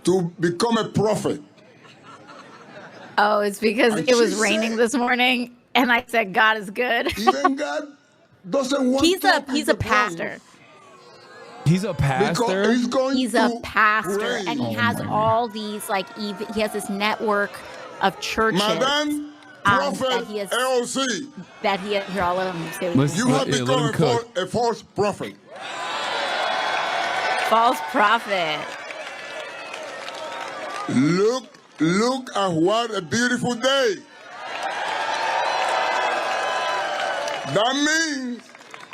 Speaker 5: to become a prophet.
Speaker 3: Oh, it's because
Speaker 5: And
Speaker 3: it was
Speaker 5: she
Speaker 3: raining
Speaker 5: said-
Speaker 3: this morning, and I said God is good.
Speaker 5: Even God doesn't want
Speaker 3: He's
Speaker 5: to
Speaker 3: a pastor.
Speaker 2: He's a
Speaker 5: Because
Speaker 2: pastor.
Speaker 5: he's going
Speaker 3: He's
Speaker 5: to
Speaker 3: a pastor,
Speaker 5: pray.
Speaker 3: and he has all these he has this network of churches
Speaker 5: Madame
Speaker 3: that
Speaker 5: Prophet
Speaker 3: he has
Speaker 5: AOC,
Speaker 3: that he has. Here, I'll let him say what
Speaker 2: Listen.
Speaker 5: you have
Speaker 2: Yeah, let
Speaker 5: become
Speaker 2: him cook.
Speaker 5: a false prophet.
Speaker 3: false prophet.
Speaker 5: Look at what a beautiful day. That means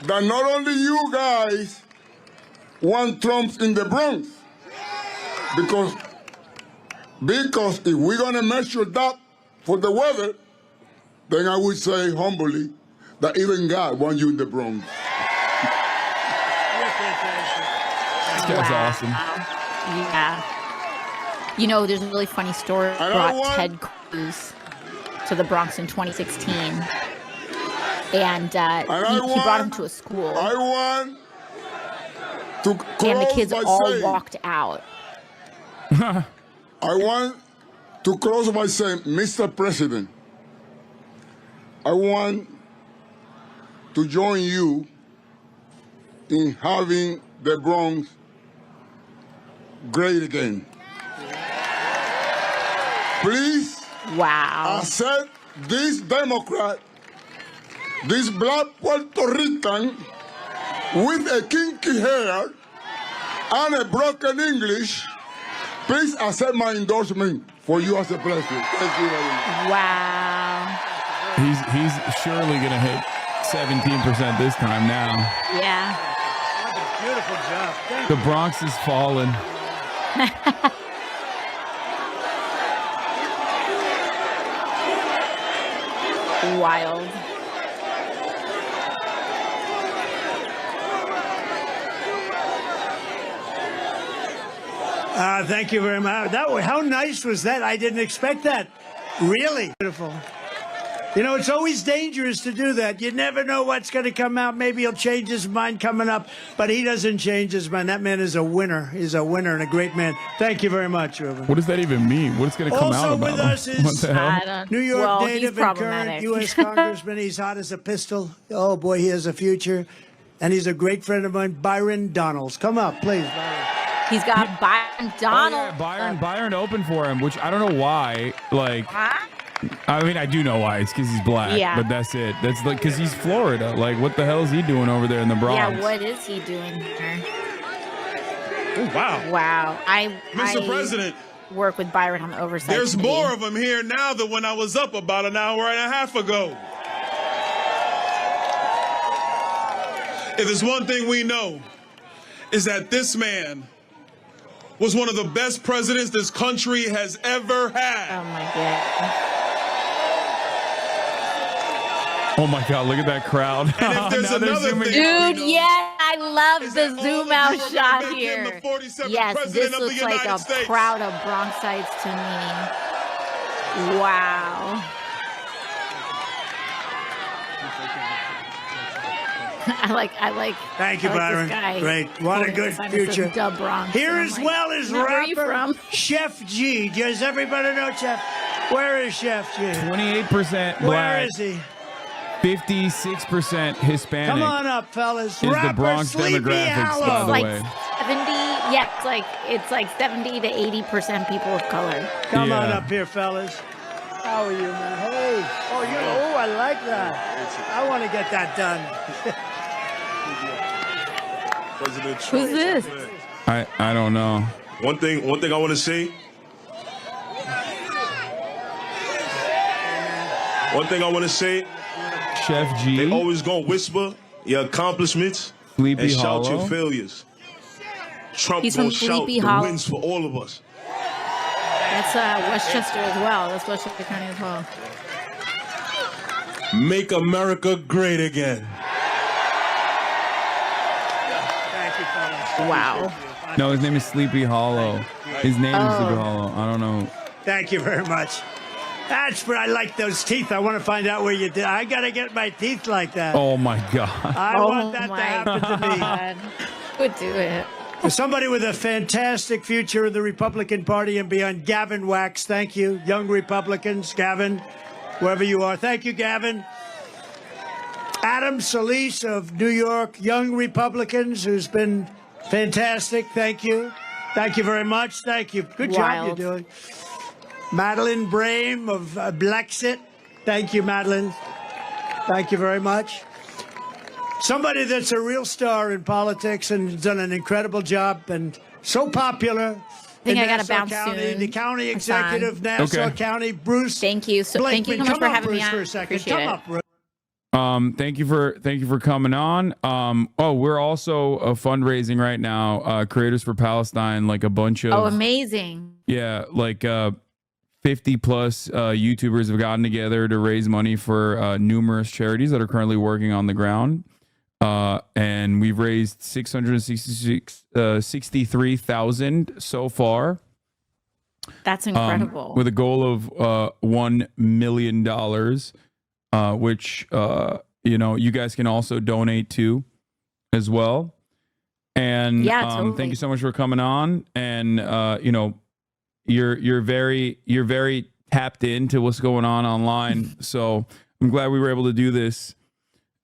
Speaker 5: that not only you guys want Trump in the Bronx, because if we're gonna measure that for the weather, then I would say humbly that even God wants you in the Bronx.
Speaker 2: This guy's awesome.
Speaker 3: Yeah. You know, there's a really funny story
Speaker 5: I
Speaker 3: brought
Speaker 5: want-
Speaker 3: Ted Cruz to the Bronx in 2016. And
Speaker 5: I
Speaker 3: he brought him
Speaker 5: want-
Speaker 3: to a school,
Speaker 5: I want to
Speaker 3: and the
Speaker 5: close
Speaker 3: kids
Speaker 5: by
Speaker 3: all
Speaker 5: saying,
Speaker 3: walked out.
Speaker 5: I want to close by saying, Mr. President, I want to join you in having the Bronx great again. Please
Speaker 3: Wow.
Speaker 5: accept this Democrat, this black Puerto Rican with a kinky hair and a broken English. Please accept my endorsement for you as a president. Thank you very much.
Speaker 3: Wow.
Speaker 2: He's surely gonna hit 17% this time now.
Speaker 3: Yeah.
Speaker 1: Beautiful job. Thank
Speaker 2: The Bronx is falling.
Speaker 3: Wild.
Speaker 1: Thank you very much. How nice was that? I didn't expect that. Really beautiful. You know, it's always dangerous to do that. You never know what's going to come out. Maybe he'll change his mind coming up, but he doesn't change his mind. That man is a winner. He's a winner and a great man. Thank you very much, Ruben.
Speaker 2: What does that even mean? What's going to come
Speaker 1: Also
Speaker 2: out about
Speaker 1: with
Speaker 2: him?
Speaker 1: us is-
Speaker 2: What the hell?
Speaker 3: I don't,
Speaker 1: New York
Speaker 3: well,
Speaker 1: native
Speaker 3: he's
Speaker 1: and current
Speaker 3: problematic.
Speaker 1: U.S. Congressman. He's hot as a pistol. Oh, boy, he has a future. And he's a great friend of mine, Byron Donalds. Come up, please, Byron.
Speaker 3: He's got Byron
Speaker 2: Oh,
Speaker 3: Donald.
Speaker 2: yeah, Byron opened for him, which I don't know why. Like, I mean, I do know why. It's because he's black.
Speaker 3: Yeah.
Speaker 2: But that's it. That's like because he's Florida. Like, what the hell is he doing over there in the Bronx?
Speaker 3: Yeah, what is he doing here?
Speaker 6: Oh, wow.
Speaker 3: Wow.
Speaker 6: Mr.
Speaker 3: I
Speaker 6: President,
Speaker 3: work with Byron on the oversight
Speaker 6: there's
Speaker 3: committee.
Speaker 6: more of them here now than when I was up about an hour and a half ago. If there's one thing we know, is that this man was one of the best presidents this country has ever had.
Speaker 3: Oh my god.
Speaker 2: Oh my God! Look at that crowd.
Speaker 6: And if there's
Speaker 2: Now they're
Speaker 6: another
Speaker 2: zooming
Speaker 6: thing-
Speaker 2: in.
Speaker 3: Dude, yeah, I love
Speaker 6: Is
Speaker 3: the
Speaker 6: that all
Speaker 3: zoom
Speaker 6: of you
Speaker 3: out
Speaker 6: are gonna
Speaker 3: shot
Speaker 6: make him
Speaker 3: here.
Speaker 6: the 47th
Speaker 3: Yes,
Speaker 6: president
Speaker 3: this
Speaker 6: of the
Speaker 3: looks like
Speaker 6: United
Speaker 3: a
Speaker 6: States?
Speaker 3: crowd of Bronxites to me. Wow. I like.
Speaker 1: Thank you,
Speaker 3: I like
Speaker 1: Byron.
Speaker 3: This guy.
Speaker 1: Great. What a
Speaker 3: Holding
Speaker 1: good
Speaker 3: the sign that says
Speaker 1: future.
Speaker 3: Dub Bronx.
Speaker 1: Here
Speaker 3: And I'm
Speaker 1: as
Speaker 3: like,
Speaker 1: well as
Speaker 3: "Where are you
Speaker 1: rapper
Speaker 3: from?"
Speaker 1: Chef G. Does everybody know Chef? Where is Chef G?
Speaker 2: 28%
Speaker 1: Where
Speaker 2: black,
Speaker 1: is he?
Speaker 2: 56% Hispanic.
Speaker 1: Come on up, fellas.
Speaker 2: Is the
Speaker 1: Rapper
Speaker 2: Bronx
Speaker 1: Sleepy
Speaker 2: demographics,
Speaker 1: Hollow.
Speaker 2: by the
Speaker 3: Like
Speaker 2: way.
Speaker 3: 70. Yeah, it's like 70 to 80% people of color.
Speaker 1: Come on
Speaker 2: Yeah.
Speaker 1: up here, fellas. How are you, man? Hey. Oh, I like that. I want to get that done.
Speaker 6: President
Speaker 3: Who's this?
Speaker 2: I don't know.
Speaker 6: One thing I want to say. One thing I want to say.
Speaker 2: Chef G.
Speaker 6: They always gonna whisper your accomplishments
Speaker 2: Sleepy
Speaker 6: and shout
Speaker 2: Hollow.
Speaker 6: your failures. Trump
Speaker 3: He's
Speaker 6: gonna
Speaker 3: from
Speaker 6: shout
Speaker 3: Sleepy
Speaker 6: the
Speaker 3: Hollow.
Speaker 6: wins for all of us.
Speaker 3: That's Westchester as well. That's Westchester County as well.
Speaker 6: Make America great again.
Speaker 1: Thank you, fellas.
Speaker 3: Wow.
Speaker 2: No, his name is Sleepy Hollow. His name is Sleepy Hollow. I don't know.
Speaker 1: Thank you very much. That's where I like those teeth. I want to find out where you did. I got to get my teeth like that.
Speaker 2: Oh my God.
Speaker 1: I want that to happen to me.
Speaker 3: God. Would do it.
Speaker 1: For somebody with a fantastic future in the Republican Party and beyond, Gavin Wax, thank you. Young Republicans, Gavin, wherever you are. Thank you, Gavin. Adam Solis of New York, Young Republicans, who's been fantastic. Thank you. Thank you very much. Thank you. Good job you're doing. Madeline Brame of Blexit. Thank you, Madeline. Thank you very much. Somebody that's a real star in politics and done an incredible job and so popular.
Speaker 3: I think I got to bounce
Speaker 1: County,
Speaker 3: soon.
Speaker 1: the county executive, Nassau County, Bruce.
Speaker 3: Thank you. Thank you so much for having me on.
Speaker 1: For a second.
Speaker 3: Appreciate
Speaker 1: Come
Speaker 3: it.
Speaker 1: up, Bruce.
Speaker 2: Thank you for coming on. We're also fundraising right now. Creators for Palestine, like a bunch of
Speaker 3: amazing.
Speaker 2: Yeah, like 50 plus YouTubers have gotten together to raise money for numerous charities that are currently working on the ground. And we've raised $63,000 so far.
Speaker 3: That's incredible.
Speaker 2: With a goal of $1 million, which you guys can also donate to as well. And
Speaker 3: totally.
Speaker 2: Thank you so much for coming on. And you're very tapped into what's going on online. So I'm glad we were able to do this.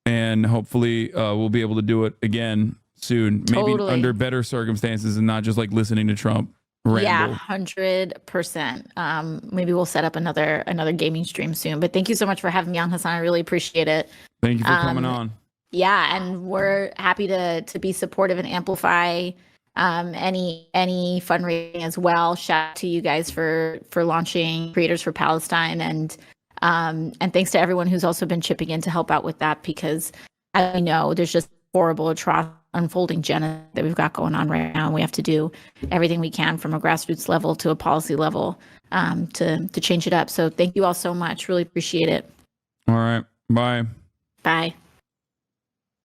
Speaker 2: And hopefully we'll be able to do it again soon. Maybe under better circumstances and not just like listening to Trump ramble.
Speaker 3: Yeah, 100%. Maybe we'll set up another gaming stream soon. But thank you so much for having me on, Hasan. I really appreciate it.
Speaker 2: Thank you for coming on.
Speaker 3: Yeah, and we're happy to be supportive and amplify any fundraising as well. Shout out to you guys for launching Creators for Palestine, and thanks to everyone who's also been chipping in to help out with that, because I know there's just horrible unfolding genocide that we've got going on right now, and we have to do everything we can from a grassroots level to a policy level to change it up. So thank you all so much. Really appreciate it.
Speaker 2: All right. Bye.
Speaker 3: Bye.